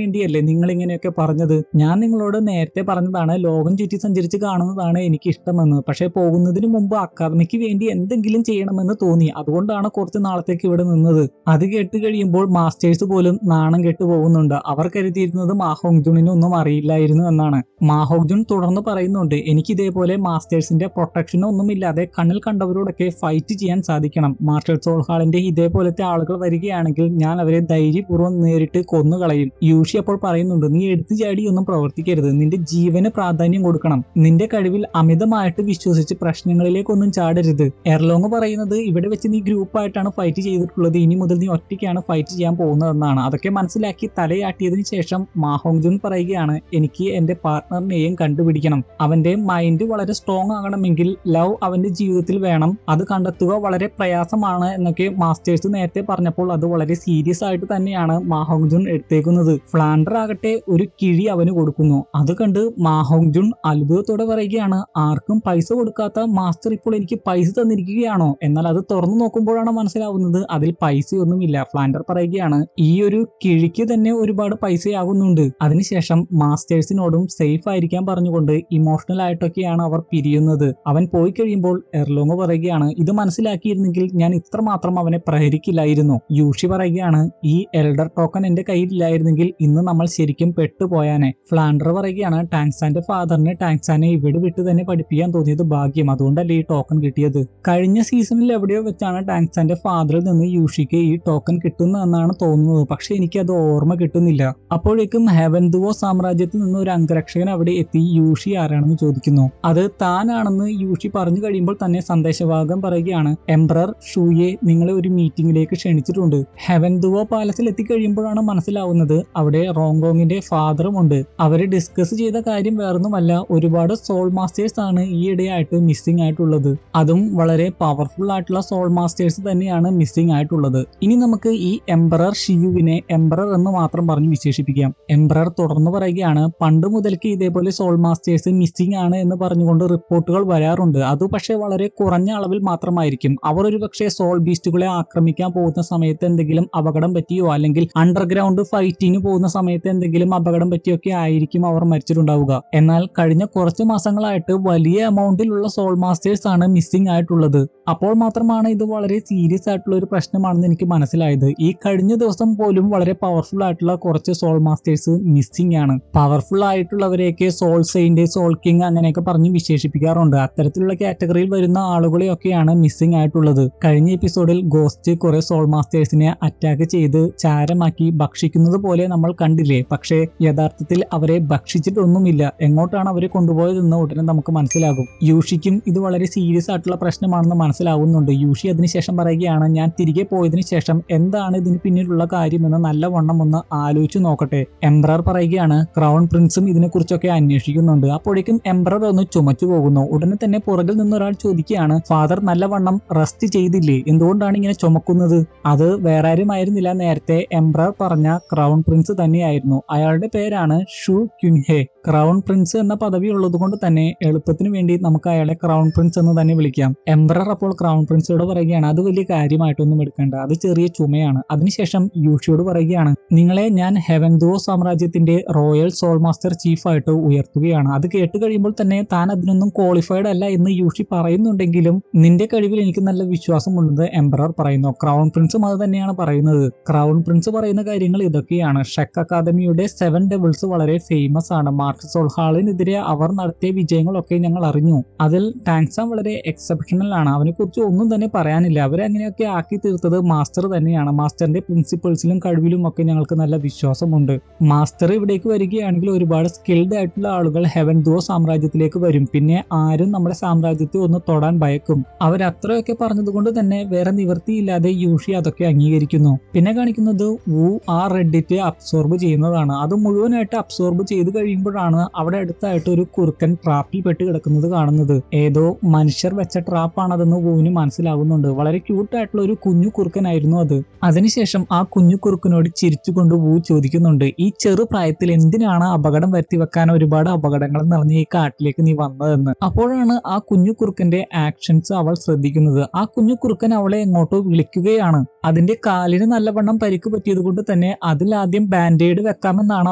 വേണ്ടിയല്ലേ നിങ്ങൾ ഇങ്ങനെയൊക്കെ പറഞ്ഞത്? ഞാൻ നിങ്ങളോട് നേരത്തെ പറഞ്ഞതാണ് ലോകം ചുറ്റി സഞ്ചരിച്ച് കാണുന്നതാണ് എനിക്ക് ഇഷ്ടമെന്ന്. പക്ഷേ പോകുന്നതിന് മുമ്പ് അക്കാദമിക്ക് വേണ്ടി എന്തെങ്കിലും ചെയ്യണമെന്ന് തോന്നി. അതുകൊണ്ടാണ് കുറച്ച് നാളത്തേക്ക് ഇവിടെ നിന്നത്. അത് കേട്ട് കഴിയുമ്പോൾ മാസ്റ്റേഴ്സ് പോലും നാണം കെട്ടു പോകുന്നുണ്ട്. അവർ കരുതിയിരുന്നത് മാ ഹോങ് ജുണിനൊന്നും അറിയില്ലായിരുന്നു എന്നാണ്. മാ ഹോങ് ജുൺ തുടർന്ന് പറയുന്നുണ്ട്, എനിക്ക് ഇതേപോലെ മാസ്റ്റേഴ്സിന്റെ പ്രൊട്ടക്ഷനോ ഒന്നുമില്ലാതെ കണ്ണിൽ കണ്ടവരോടൊക്കെ ഫൈറ്റ് ചെയ്യാൻ സാധിക്കണം. മാർഷൽ സോൾ ഹാളിന്റെ ഇതേപോലത്തെ ആളുകൾ വരികയാണെങ്കിൽ ഞാൻ അവരെ ധൈര്യപൂർവ്വം നേരിട്ട് കൊന്നുകളയും. യൂഷി അപ്പോൾ പറയുന്നുണ്ട്, നീ എടുത്തു ചാടി ഒന്നും പ്രവർത്തിക്കരുത്. നിന്റെ ജീവന് പ്രാധാന്യം കൊടുക്കണം. നിന്റെ കഴിവിൽ അമിതമായിട്ട് വിശ്വസിച്ച് പ്രശ്നങ്ങളിലേക്കൊന്നും ചാടരുത്. എർലോങ് പറയുന്നത്, ഇവിടെ വെച്ച് നീ ഗ്രൂപ്പായിട്ടാണ് ഫൈറ്റ് ചെയ്തിട്ടുള്ളത്. ഇനി മുതൽ നീ ഒറ്റയ്ക്കാണ് ഫൈറ്റ് ചെയ്യാൻ പോകുന്നതെന്നാണ്. അതൊക്കെ മനസ്സിലാക്കി തലയാട്ടിയതിനു ശേഷം മാ ഹോങ് ജുൺ പറയുകയാണ്, എനിക്ക് എന്റെ പാർട്ട്ണറിനെയും കണ്ടുപിടിക്കണം. അവന്റെ മൈൻഡ് വളരെ സ്ട്രോങ് ആകണമെങ്കിൽ ലവ് അവന്റെ ജീവിതത്തിൽ വേണം. അത് കണ്ടെത്തുക വളരെ പ്രയാസമാണ് എന്നൊക്കെ മാസ്റ്റേഴ്സ് നേരത്തെ പറഞ്ഞപ്പോൾ അത് വളരെ സീരിയസ് ആയിട്ട് തന്നെയാണ് മാ ഹോങ് ജുൺ എടുത്തേക്കുന്നത്. ഫ്ലാൻഡർ ആകട്ടെ ഒരു കിഴി അവന് കൊടുക്കുന്നു. അത് കണ്ട് മാ ഹോങ് ജുൺ അത്ഭുതത്തോടെ പറയുകയാണ്, ആർക്കും പൈസ കൊടുക്കാത്ത മാസ്റ്റർ ഇപ്പോൾ എനിക്ക് പൈസ തന്നിരിക്കുകയാണോ? എന്നാൽ അത് തുറന്നു നോക്കുമ്പോഴാണ് മനസ്സിലാവുന്നത് അതിൽ പൈസയൊന്നുമില്ല. ഫ്ലാൻഡർ പറയുകയാണ്, ഈ ഒരു കിഴിക്ക് തന്നെ ഒരുപാട് പൈസയാകുന്നുണ്ട്. അതിനുശേഷം മാസ്റ്റേഴ്സിനോടും സേഫ് ആയിരിക്കാൻ പറഞ്ഞുകൊണ്ട് ഇമോഷണൽ ആയിട്ടൊക്കെയാണ് അവർ പിരിയുന്നത്. അവൻ പോയി കഴിയുമ്പോൾ എർലോങ് പറയുകയാണ്, ഇത് മനസ്സിലാക്കിയിരുന്നെങ്കിൽ ഞാൻ ഇത്രമാത്രം അവനെ പ്രഹരിക്കില്ലായിരുന്നു. യൂഷി പറയുകയാണ്, ഈ എൽഡർ ടോക്കൺ എന്റെ കയ്യിലില്ലായിരുന്നെങ്കിൽ ഇന്ന് നമ്മൾ ശരിക്കും പെട്ടുപോയാനെ. ഫ്ലാൻഡർ പറയുകയാണ്, ടാങ്സാന്റെ ഫാദറിനെ ടാങ്സാനെ ഇവിടെ വിട്ട് തന്നെ പഠിപ്പിക്കാൻ തോന്നിയത് ഭാഗ്യം. അതുകൊണ്ടല്ലേ ഈ ടോക്കൺ കിട്ടിയത്. കഴിഞ്ഞ സീസണിൽ എവിടെയോ വെച്ചാണ് ടാങ്സാന്റെ ഫാദറിൽ നിന്ന് യൂഷിക്ക് ഈ ടോക്കൺ കിട്ടുന്നതെന്നാണ് തോന്നുന്നത്. പക്ഷെ എനിക്ക് അത് ഓർമ്മ കിട്ടുന്നില്ല. അപ്പോഴേക്കും ഹെവൻ ദുവോ സാമ്രാജ്യത്തിൽ നിന്ന് ഒരു അംഗരക്ഷകൻ അവിടെ എത്തി യൂഷി ആരാണെന്ന് ചോദിക്കുന്നു. അത് താനാണെന്ന് യൂഷി പറഞ്ഞു കഴിയുമ്പോൾ തന്നെ സന്ദേശവാഹകൻ പറയുകയാണ്, എംപറർ ഷൂയെ നിങ്ങളെ ഒരു മീറ്റിംഗിലേക്ക് ക്ഷണിച്ചിട്ടുണ്ട്. ഹെവൻ ദുവോ പാലസിൽ എത്തിക്കഴിയുമ്പോഴാണ് മനസ്സിലാവുന്നത് അവിടെ റോങ്കോങ്ങിന്റെ ഫാദറും ഉണ്ട്. അവര് ഡിസ്കസ് ചെയ്ത കാര്യം വേറൊന്നുമല്ല, ഒരുപാട് സോൾ മാസ്റ്റേഴ്സ് ആണ് ഈയിടെയായിട്ട് മിസ്സിംഗ് ആയിട്ടുള്ളത്. അതും വളരെ പവർഫുൾ ആയിട്ടുള്ള സോൾ മാസ്റ്റേഴ്സ് തന്നെയാണ് മിസ്സിംഗ് ആയിട്ടുള്ളത്. ഇനി നമുക്ക് ഈ എംപറർ ഷിയുവിനെ എംപറർ എന്ന് മാത്രം പറഞ്ഞ് വിശേഷിപ്പിക്കാം. എംപറർ തുടർന്ന് പറയുകയാണ്, പണ്ട് മുതൽക്ക് ഇതേപോലെ സോൾ മാസ്റ്റേഴ്സ് മിസ്സിംഗ് ആണ് എന്ന് പറഞ്ഞുകൊണ്ട് റിപ്പോർട്ടുകൾ വരാറുണ്ട്. അത് പക്ഷേ വളരെ കുറഞ്ഞ അളവിൽ മാത്രമായിരിക്കും. അവർ ഒരു പക്ഷേ സോൾ ബീസ്റ്റുകളെ ആക്രമിക്കാൻ പോകുന്ന സമയത്ത് എന്തെങ്കിലും അപകടം പറ്റിയോ അല്ലെങ്കിൽ അണ്ടർഗ്രൗണ്ട് ഫൈറ്റിന് പോകുന്ന സമയത്ത് എന്തെങ്കിലും അപകടം പറ്റിയൊക്കെ ആയിരിക്കും അവർ മരിച്ചിട്ടുണ്ടാവുക. എന്നാൽ കഴിഞ്ഞ കുറച്ച് മാസങ്ങളായിട്ട് വലിയ എമൗണ്ടിലുള്ള സോൾ മാസ്റ്റേഴ്സ് ആണ് മിസ്സിംഗ് ആയിട്ടുള്ളത്. അപ്പോൾ മാത്രമാണ് ഇത് വളരെ സീരിയസ് ആയിട്ടുള്ള ഒരു പ്രശ്നമാണെന്ന് എനിക്ക് മനസ്സിലായത്. ഈ കഴിഞ്ഞ ദിവസം പോലും വളരെ പവർഫുൾ ആയിട്ടുള്ള കുറച്ച് സോൾ മാസ്റ്റേഴ്സ് മിസ്സിംഗ് ആണ്. പവർഫുൾ ആയിട്ടുള്ളവരെയൊക്കെ സോൾ സെയിന്റ്, സോൾ കിങ് അങ്ങനെയൊക്കെ പറഞ്ഞ് വിശേഷിപ്പിക്കാറുണ്ട്. അത്തരത്തിലുള്ള കാറ്റഗറിയിൽ വരുന്ന ആളുകളെയൊക്കെയാണ് മിസ്സിംഗ് ആയിട്ടുള്ളത്. കഴിഞ്ഞ എപ്പിസോഡിൽ ഗോസ്റ്റ് കുറെ സോൾ മാസ്റ്റേഴ്സിനെ അറ്റാക്ക് ചെയ്ത് ചാരമാക്കി ഭക്ഷിക്കുന്നത് പോലെ നമ്മൾ കണ്ടില്ലേ. പക്ഷേ യഥാർത്ഥത്തിൽ അവരെ ഭക്ഷിച്ചിട്ടൊന്നുമില്ല. എങ്ങോട്ടാണ് അവരെ കൊണ്ടുപോയതെന്ന് ഉടനെ നമുക്ക് മനസ്സിലാകും. യൂഷിക്കും ഇത് വളരെ സീരിയസ് ആയിട്ടുള്ള പ്രശ്നമാണെന്ന് മനസ്സിലാവുന്നുണ്ട്. യൂഷി അതിനുശേഷം പറയുകയാണ്, ഞാൻ തിരികെ പോയതിനു ശേഷം എന്താണ് ഇതിന് പിന്നിലുള്ള കാര്യമെന്ന് നല്ലവണ്ണം ഒന്ന് ആലോചിച്ച് നോക്കട്ടെ. എംപറർ പറയുകയാണ്, ക്രൗൺ പ്രിൻസും ഇതിനെക്കുറിച്ചൊക്കെ അന്വേഷിക്കുന്നുണ്ട്. അപ്പോഴേക്കും എംപറർ ഒന്ന് ചുമച്ചു പോകുന്നു. ഉടനെ തന്നെ പുറകിൽ നിന്നൊരാൾ ചോദിക്കുകയാണ്, ഫാദർ നല്ലവണ്ണം റെസ്റ്റ് ചെയ്തില്ലേ, എന്തുകൊണ്ടാണ് ഇങ്ങനെ ചുമക്കുന്നത്? അത് വേറെ ആരുമായിരുന്നില്ല, നേരത്തെ എംപറർ പറഞ്ഞ ക്രൗൺ പ്രിൻസ് തന്നെയായിരുന്നു. അയാളുടെ പേരാണ് ഷു ക്യുൻഹെ. ക്രൗൺ പ്രിൻസ് എന്ന പദവി ഉള്ളത് കൊണ്ട് തന്നെ എളുപ്പത്തിന് വേണ്ടി നമുക്ക് അയാളെ ക്രൗൺ പ്രിൻസ് എന്ന് തന്നെ വിളിക്കാം. എംപറർ അപ്പോൾ ക്രൗൺ പ്രിൻസിനോട് പറയുകയാണ്, അത് വലിയ കാര്യമായിട്ടൊന്നും എടുക്കേണ്ട, അത് ചെറിയ ചുമയാണ്. അതിനുശേഷം യൂഷിയോട് പറയുകയാണ്, നിങ്ങളെ ഞാൻ ഹെവൻ ദുവോ സാമ്രാജ്യത്തിന്റെ റോയൽ സോൾ മാസ്റ്റർ ചീഫായിട്ട് ഉയർത്തുകയാണ്. അത് കേട്ട് കഴിയുമ്പോൾ തന്നെ താൻ അതിനൊന്നും ക്വാളിഫൈഡ് അല്ല എന്ന് യൂഷി പറയുന്നുണ്ടെങ്കിലും നിന്റെ കഴിവിൽ എനിക്ക് നല്ല വിശ്വാസമുണ്ടെന്ന് എംപറർ പറയുന്നു. ക്രൗൺ പ്രിൻസും അത് തന്നെയാണ് പറയുന്നത്. ക്രൗൺ പ്രിൻസ് പറയുന്ന കാര്യങ്ങൾ ഇതൊക്കെയാണ്. ഷെക്ക് അക്കാദമിയുടെ 7 ഡെവിൾസ് വളരെ ഫേമസ് ആണ്. മാർഷൽ സോൾ ഹാളിനെതിരെ അവർ നടത്തിയ വിജയങ്ങളൊക്കെ ഞങ്ങൾ അറിഞ്ഞു. അതിൽ ടാങ്സാൻ വളരെ എക്സെപ്ഷണൽ ആണ്. അവനെ കുറിച്ച് ഒന്നും തന്നെ പറയാനില്ല. അവരങ്ങനെയൊക്കെ ആക്കി തീർത്തത് മാസ്റ്റർ തന്നെയാണ്. മാസ്റ്ററിന്റെ പ്രിൻസിപ്പിൾസിലും കഴിവിലും ഒക്കെ ഞങ്ങൾക്ക് നല്ല വിശ്വാസമുണ്ട്. മാസ്റ്റർ ഇവിടേക്ക് വരികയാണെങ്കിൽ ഒരുപാട് സ്കിൽഡ് ആയിട്ടുള്ള ആളുകൾ ഹെവൻ ദുവോ സാമ്രാജ്യത്തിലേക്ക് വരും. പിന്നെ ആരും നമ്മുടെ സാമ്രാജ്യത്തെ ഒന്ന് തൊടാൻ ഭയക്കും. അവരത്രയൊക്കെ പറഞ്ഞതുകൊണ്ട് തന്നെ വേറെ നിവൃത്തിയില്ലാതെ യൂഷി അതൊക്കെ അംഗീകരിക്കുന്നു. പിന്നെ കാണിക്കുന്നത് വു ആ റെഡിറ്റ് അബ്സോർബ് ചെയ്യുന്നതാണ്. അത് മുഴുവനായിട്ട് അബ്സോർബ് ചെയ്ത് കഴിയുമ്പോഴാണ് അപ്പോഴാണ് അവിടെ അടുത്തായിട്ട് ഒരു കുറുക്കൻ ട്രാപ്പിൽ പെട്ട് കിടക്കുന്നത് കാണുന്നത്. ഏതോ മനുഷ്യർ വെച്ച ട്രാപ്പാണതെന്ന് വൂവിന് മനസ്സിലാകുന്നുണ്ട്. വളരെ ക്യൂട്ടായിട്ടുള്ള ഒരു കുഞ്ഞു കുറുക്കനായിരുന്നു അത്. അതിനുശേഷം ആ കുഞ്ഞു കുറുക്കനോട് ചിരിച്ചുകൊണ്ട് വൂ ചോദിക്കുന്നുണ്ട്, ഈ ചെറു പ്രായത്തിൽ എന്തിനാണ് അപകടം വരുത്തി വെക്കാൻ ഒരുപാട് അപകടങ്ങൾ നിറഞ്ഞ ഈ കാട്ടിലേക്ക് നീ വന്നതെന്ന്. അപ്പോഴാണ് ആ കുഞ്ഞു കുറുക്കന്റെ ആക്ഷൻസ് അവൾ ശ്രദ്ധിക്കുന്നത്. ആ കുഞ്ഞു കുറുക്കൻ അവളെ എങ്ങോട്ടോ വിളിക്കുകയാണ്. അതിന്റെ കാലിന് നല്ലവണ്ണം പരിക്ക് പറ്റിയത് കൊണ്ട് തന്നെ അതിലാദ്യം ബാൻഡേഡ് വെക്കാമെന്നാണ്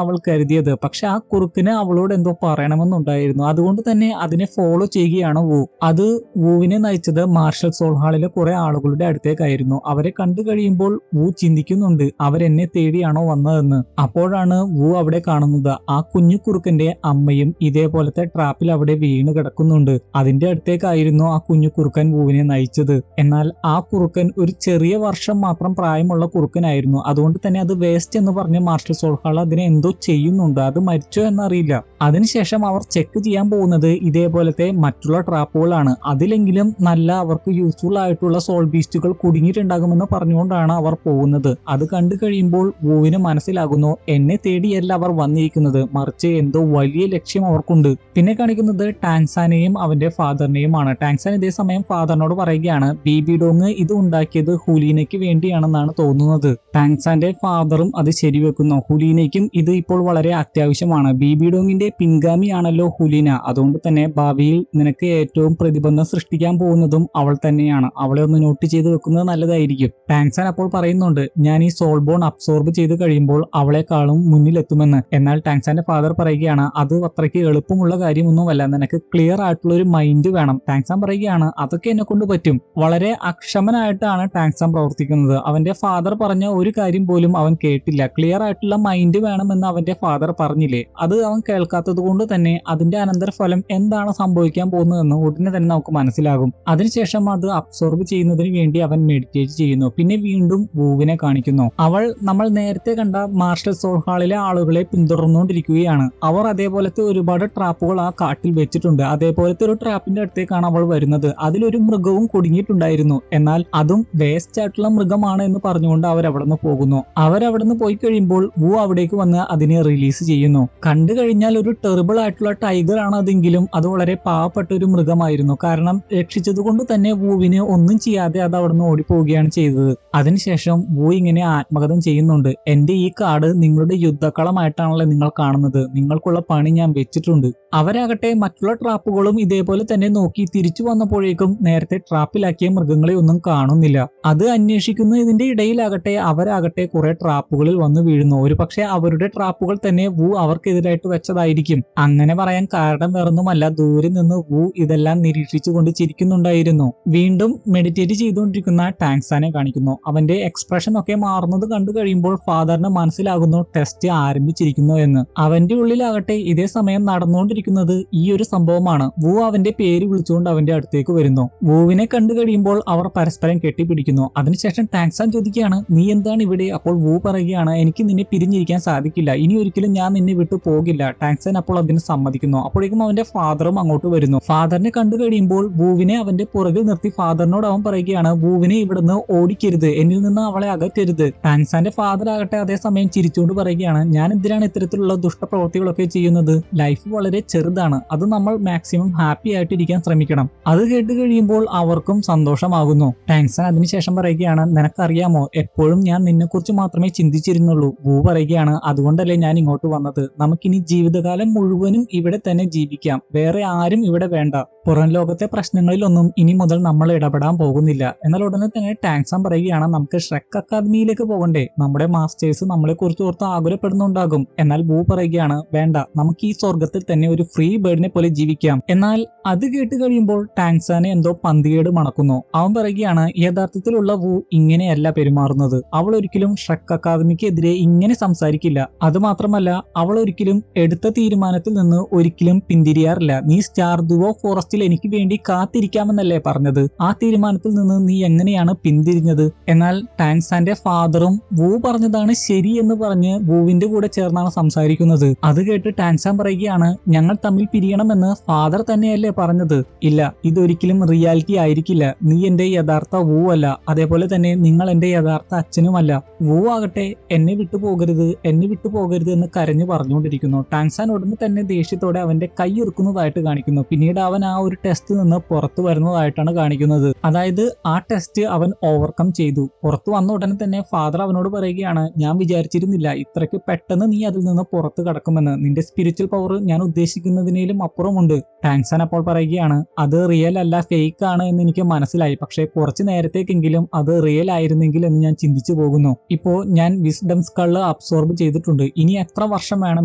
അവൾ കരുതിയത്. പക്ഷെ ആ കുറുക്കിന് അവളോട് എന്തോ പറയണമെന്നുണ്ടായിരുന്നു. അതുകൊണ്ട് തന്നെ അതിനെ ഫോളോ ചെയ്യുകയാണ് വൂ. അത് വൂവിനെ നയിച്ചത് മാർഷൽ സോൾ ഹാളിലെ കുറെ ആളുകളുടെ അടുത്തേക്കായിരുന്നു. അവരെ കണ്ടു കഴിയുമ്പോൾ വൂ ചിന്തിക്കുന്നുണ്ട്, അവരെന്നെ തേടിയാണോ വന്നതെന്ന്. അപ്പോഴാണ് വൂ അവിടെ കാണുന്നത് ആ കുഞ്ഞു കുറുക്കന്റെ അമ്മയും ഇതേപോലത്തെ ട്രാപ്പിൽ അവിടെ വീണ് കിടക്കുന്നുണ്ട്. അതിന്റെ അടുത്തേക്കായിരുന്നു ആ കുഞ്ഞു കുറുക്കൻ വൂവിനെ നയിച്ചത്. എന്നാൽ ആ കുറുക്കൻ ഒരു ചെറിയ വർഷം മാത്രം പ്രായമുള്ള കുറുക്കനായിരുന്നു. അതുകൊണ്ട് തന്നെ അത് വേസ്റ്റ് എന്ന് പറഞ്ഞ് മാർഷൽ സോൾ ഹാൾ അതിനെ എന്തോ ചെയ്യുന്നുണ്ട്. അത് മരിച്ചോ എന്നറിയില്ല. അതിനുശേഷം അവർ ചെക്ക് ചെയ്യാൻ പോകുന്നത് ഇതേപോലത്തെ മറ്റുള്ള ട്രാപ്പുകളാണ്. അതിലെങ്കിലും നല്ല അവർക്ക് യൂസ്ഫുൾ ആയിട്ടുള്ള സോൾ ബീസ്റ്റുകൾ കുടുങ്ങിയിട്ടുണ്ടാകുമെന്ന് പറഞ്ഞുകൊണ്ടാണ് അവർ പോകുന്നത്. അത് കണ്ടു കഴിയുമ്പോൾ വൂവിന് മനസ്സിലാകുന്നു, എന്നെ തേടിയല്ല അവർ വന്നിരിക്കുന്നത്, മറിച്ച് എന്തോ വലിയ ലക്ഷ്യം അവർക്കുണ്ട്. പിന്നെ കാണിക്കുന്നത് ടാങ്സാനെയും അവന്റെ ഫാദറിനെയും ആണ്. ടാങ്സാൻ ഇതേ സമയം ഫാദറിനോട് പറയുകയാണ്, ബേബി ഡോങ് ഇത് ഉണ്ടാക്കിയത് ഹുലീനയ്ക്ക് വേണ്ടിയാണെന്നാണ് തോന്നുന്നത്. ടാങ്സാന്റെ ഫാദറും അത് ശരിവെക്കുന്നു. ഹുലീനയ്ക്കും ഇത് ഇപ്പോൾ വളരെ അത്യാവശ്യമാണ്. ബേബി ഡോങ്ങിന്റെ പിൻഗാമിയാണല്ലോ ഹുലീന. അതുകൊണ്ട് തന്നെ ഭാവിയിൽ നിനക്ക് ഏറ്റവും പ്രതിബന്ധം സൃഷ്ടിക്കാൻ പോകുന്നതും അവൾ തന്നെയാണ്. അവളെ ഒന്ന് നോട്ട് ചെയ്ത് വെക്കുന്നത് നല്ലതായിരിക്കും. ടാങ്സാൻ അപ്പോൾ പറയുന്നുണ്ട്, ഞാൻ ഈ സോൾ ബോൺ അബ്സോർബ് ചെയ്ത് കഴിയുമ്പോൾ അവളെക്കാളും മുന്നിലെത്തുമെന്ന്. എന്നാൽ ടാങ്സാന്റെ ഫാദർ പറയുകയാണ്, അത് അത്രയ്ക്ക് എളുപ്പമുള്ള കാര്യമൊന്നുമല്ല, നിനക്ക് ക്ലിയർ ആയിട്ടുള്ള ഒരു മൈൻഡ് വേണം. ടാങ്സാൻ പറയുകയാണ്, അതൊക്കെ എന്നെ കൊണ്ട് പറ്റും. വളരെ അക്ഷമനായിട്ടാണ് ടാങ്സാൻ പ്രവർത്തിക്കുന്നത്. അവന്റെ ഫാദർ പറഞ്ഞ ഒരു കാര്യം പോലും അവൻ കേട്ടില്ല. ക്ലിയർ ആയിട്ടുള്ള മൈൻഡ് വേണമെന്ന് അവന്റെ ഫാദർ പറഞ്ഞില്ലേ, അത് അവൻ കേൾക്കാത്തത് കൊണ്ട് തന്നെ അതിന്റെ അനന്തരഫലം എന്താണ് സംഭവിക്കാൻ പോകുന്നതെന്ന് ഉടനെ തന്നെ നമുക്ക് മനസ്സിലാകും. അതിനുശേഷം അത് അബ്സോർബ് ചെയ്യുന്നതിന് വേണ്ടി അവൻ മെഡിറ്റേറ്റ് ചെയ്യുന്നു. പിന്നെ വീണ്ടും വൂവിനെ കാണിക്കുന്നു. അവൾ നമ്മൾ നേരത്തെ കണ്ട മാർഷൽ സോൾ ഹാളിലെ ആളുകളെ പിന്തുടർന്നുകൊണ്ടിരിക്കുകയാണ്. അവർ അതേപോലത്തെ ഒരുപാട് ട്രാപ്പുകൾ ആ കാട്ടിൽ വെച്ചിട്ടുണ്ട്. അതേപോലത്തെ ഒരു ട്രാപ്പിന്റെ അടുത്തേക്കാണ് അവൾ വരുന്നത്. അതിലൊരു മൃഗവും കുടുങ്ങിയിട്ടുണ്ടായിരുന്നു. എന്നാൽ അതും വേസ്റ്റ് ആയിട്ടുള്ള മൃഗമാണ് എന്ന് പറഞ്ഞുകൊണ്ട് അവരവിടുന്ന് പോകുന്നു. അവരവിടുന്ന് പോയി കഴിയുമ്പോൾ വൂ അവിടേക്ക് വന്ന് അതിനെ റിലീസ് ചെയ്യുന്നു. കണ്ടു കഴിഞ്ഞാൽ ഒരു ടെറിബിൾ ആയിട്ടുള്ള ടൈഗർ ആണ് അതെങ്കിലും അത് വളരെ പാവപ്പെട്ട ഒരു മൃഗമായിരുന്നു. കാരണം രക്ഷിച്ചത് കൊണ്ട് തന്നെ വൂവിന് ഒന്നും ചെയ്യാതെ അത് അവിടുന്ന് ഓടിപ്പോവുകയാണ് ചെയ്തത്. അതിനുശേഷം വൂ ഇങ്ങനെ ആത്മകഥം ചെയ്യുന്നുണ്ട്, എന്റെ ഈ കാട് നിങ്ങളുടെ യുദ്ധക്കളമായിട്ടാണല്ലോ നിങ്ങൾ കാണുന്നത്, നിങ്ങൾക്കുള്ള പണി ഞാൻ വെച്ചിട്ടുണ്ട്. അവരാകട്ടെ മറ്റുള്ള ട്രാപ്പുകളും ഇതേപോലെ തന്നെ നോക്കി തിരിച്ചു വന്നപ്പോഴേക്കും നേരത്തെ ട്രാപ്പിലാക്കിയ മൃഗങ്ങളെ ഒന്നും കാണുന്നില്ല. അത് അന്വേഷിക്കുന്നതിന്റെ ഇടയിലാകട്ടെ അവരാകട്ടെ കുറെ ട്രാപ്പുകളിൽ വന്ന് വീഴുന്നു. ഒരു പക്ഷെ അവരുടെ ട്രാപ്പുകൾ തന്നെ വൂ അവർക്കെതിരായിട്ട് വെച്ചതായിരിക്കും. അങ്ങനെ പറയാൻ കാരണം വേറൊന്നുമല്ല, ദൂരെ നിന്ന് വൂ ഇതെല്ലാം നിരീക്ഷിച്ചുകൊണ്ട് ചിരിക്കുന്നുണ്ടായിരുന്നു. വീണ്ടും മെഡിറ്റേറ്റ് ചെയ്തുകൊണ്ടിരിക്കുന്ന ടാങ്സാനെ കാണിക്കുന്നു. അവന്റെ എക്സ്പ്രഷൻ ഒക്കെ മാറുന്നത് കണ്ടു കഴിയുമ്പോൾ ഫാദറിന് മനസ്സിലാകുന്നു ടെസ്റ്റ് ആരംഭിച്ചിരിക്കുന്നു എന്ന്. അവന്റെ ഉള്ളിലാകട്ടെ ഇതേ സമയം നടന്നുകൊണ്ടിരിക്കുന്നത് ഈ ഒരു സംഭവമാണ്. വൂ അവന്റെ പേര് വിളിച്ചുകൊണ്ട് അവന്റെ അടുത്തേക്ക് വരുന്നു. വൂവിനെ കണ്ടു കഴിയുമ്പോൾ അവർ പരസ്പരം കെട്ടിപ്പിടിക്കുന്നു. അതിനുശേഷം ടാങ്സാൻ ചോദിക്കുകയാണ്, നീ എന്താണ് ഇവിടെ? അപ്പോൾ വൂ പറയുകയാണ്, എനിക്ക് നിന്നെ പിരിഞ്ഞിരിക്കാൻ സാധിക്കില്ല, ഇനി ഒരിക്കലും ഞാൻ നിന്നെ വിട്ടു പോകില്ല. ടാങ്സാൻ അപ്പോൾ അതിന് സമ്മതിക്കുന്നു. അപ്പോഴേക്കും അവന്റെ ഫാദറും അങ്ങോട്ട് വരുന്നു. ഫാദറിനെ കണ്ടു കഴിയുമ്പോൾ വൂവിനെ അവന്റെ പുറകിൽ നിർത്തി ഫാദറിനോട് അവൻ പറയുകയാണ്, വൂവിനെ ഇവിടുന്ന് ഓടിക്കരുത്, എന്നിൽ നിന്ന് അവളെ അകറ്റരുത്. ടാങ്സാന്റെ ഫാദർ ആകട്ടെ അതേസമയം ചിരിച്ചുകൊണ്ട് പറയുകയാണ്, ഞാൻ എന്തിനാണ് ഇത്തരത്തിലുള്ള ദുഷ്ടപ്രവൃത്തികളൊക്കെ ചെയ്യുന്നത്? ലൈഫ് വളരെ ചെറുതാണ്, അത് നമ്മൾ മാക്സിമം ഹാപ്പി ആയിട്ട് ഇരിക്കാൻ ശ്രമിക്കണം. അത് കേട്ട് കഴിയുമ്പോൾ അവർക്കും സന്തോഷമാകുന്നു. ടാങ്സാൻ അതിനുശേഷം പറയുകയാണ്, നിനക്കറിയാമോ, എപ്പോഴും ഞാൻ നിന്നെ കുറിച്ച് മാത്രമേ ചിന്തിച്ചിരുന്നുള്ളൂ. വൂ പറയുകയാണ്, അതുകൊണ്ടല്ലേ ഞാൻ ഇങ്ങോട്ട് വന്നത്. നമുക്കിനി ജീവിതകാലം മുഴുവനും ഇവിടെ തന്നെ ജീവിക്കാം, വേറെ ആരും ഇവിടെ വേണ്ട. പുറം ലോകത്തെ പ്രശ്നങ്ങളിലൊന്നും ഇനി മുതൽ നമ്മൾ ഇടപെടാൻ പോകുന്നില്ല. എന്നാൽ ഉടനെ തന്നെ ടാങ്സാൻ പറയുകയാണ്, നമുക്ക് ഷ്രെക്ക് അക്കാദമിയിലേക്ക് പോകണ്ടേ? നമ്മുടെ മാസ്റ്റേഴ്സ് നമ്മളെ കുറിച്ച് ഓർത്ത് ആകുലപ്പെടുന്നുണ്ടാകും. എന്നാൽ വൂ പറയുകയാണ്, വേണ്ട, നമുക്ക് ഈ സ്വർഗത്തിൽ തന്നെ ഒരു ഫ്രീ ബേർഡിനെ പോലെ ജീവിക്കാം. എന്നാൽ അത് കേട്ട് കഴിയുമ്പോൾ ടാങ്സാനെ എന്തോ പന്തികേട് മണക്കുന്നു. അവൻ പറയുകയാണ്, യഥാർത്ഥത്തിലുള്ള വൂ ഇങ്ങനെയല്ല പെരുമാറുന്നത്. അവൾ ഒരിക്കലും ഷ്രെക്ക് അക്കാദമിക്ക് എതിരെ ഇങ്ങനെ സംസാരിക്കില്ല. അത് മാത്രമല്ല, അവൾ ഒരിക്കലും എടുത്ത തീരുമാനത്തിൽ നിന്ന് ഒരിക്കലും പിന്തിരിയാറില്ല. നീ സ്റ്റാർദുവോ ഫോറസ്റ്റിൽ എനിക്ക് വേണ്ടി കാത്തിരിക്കാമെന്നല്ലേ പറഞ്ഞത്? ആ തീരുമാനത്തിൽ നിന്ന് നീ എങ്ങനെയാണ് പിന്തിരിഞ്ഞത്? എന്നാൽ ടാങ്സാന്റെ ഫാദറും വൂ പറഞ്ഞതാണ് ശരി എന്ന് പറഞ്ഞ് വൂവിന്റെ കൂടെ ചേർന്നാണ് സംസാരിക്കുന്നത്. അത് കേട്ട് ടാങ്സാൻ പറയുകയാണ്, ഞങ്ങൾ തമ്മിൽ പിരിയണമെന്ന് ഫാദർ തന്നെയല്ലേ പറഞ്ഞത്? ഇല്ല, ഇതൊരിക്കലും റിയാലിറ്റി ആയിരിക്കില്ല. നീ എന്റെ യഥാർത്ഥ വൂ അല്ല, അതേപോലെ തന്നെ നിങ്ങൾ എന്റെ യഥാർത്ഥ അച്ഛനുമല്ല. വൂ ആകട്ടെ എന്നെ വിട്ടുപോകരുത്, എന്നെ വിട്ടുപോകരുത് എന്ന് കരഞ്ഞു പറഞ്ഞുകൊണ്ടിരിക്കുന്നു. ടാങ്സാൻ ഉടനെ തന്നെ ദേഷ്യത്തോടെ അവന്റെ കൈ ഇറുക്കുന്നതായിട്ട് കാണിക്കുന്നു. പിന്നീട് അവൻ ആ ഒരു ടെസ്റ്റ് നിന്ന് പുറത്തു വരുന്നതായിട്ടാണ് കാണിക്കുന്നത്. അതായത് ആ ടെസ്റ്റ് അവൻ ഓവർകം ചെയ്തു. പുറത്തു വന്ന ഉടനെ തന്നെ ഫാദർ അവനോട് പറയുകയാണ്, ഞാൻ വിചാരിച്ചിരുന്നില്ല ഇത്രയ്ക്ക് പെട്ടെന്ന് നീ അതിൽ നിന്ന് പുറത്ത് കടക്കുമെന്ന്. നിന്റെ സ്പിരിച്വൽ പവർ ഞാൻ ഉദ്ദേശിക്കുന്നതിനേലും അപ്പുറമുണ്ട്. ടാങ്സാൻ അപ്പോൾ പറയുകയാണ്, അത് റിയൽ അല്ല, ഫേക്ക് ആണ് എന്ന് എനിക്ക് മനസ്സിലായി. പക്ഷേ കുറച്ചു നേരത്തേക്കെങ്കിലും അത് റിയൽ ആയിരുന്നെങ്കിൽ എന്ന് ഞാൻ ചിന്തിച്ചു പോകുന്നു. ഇപ്പോ ഞാൻ വിസ്ഡം സ്കള് അബ്സോർബ് ചെയ്തിട്ടുണ്ട്. ഇനി എത്ര വർഷം വേണം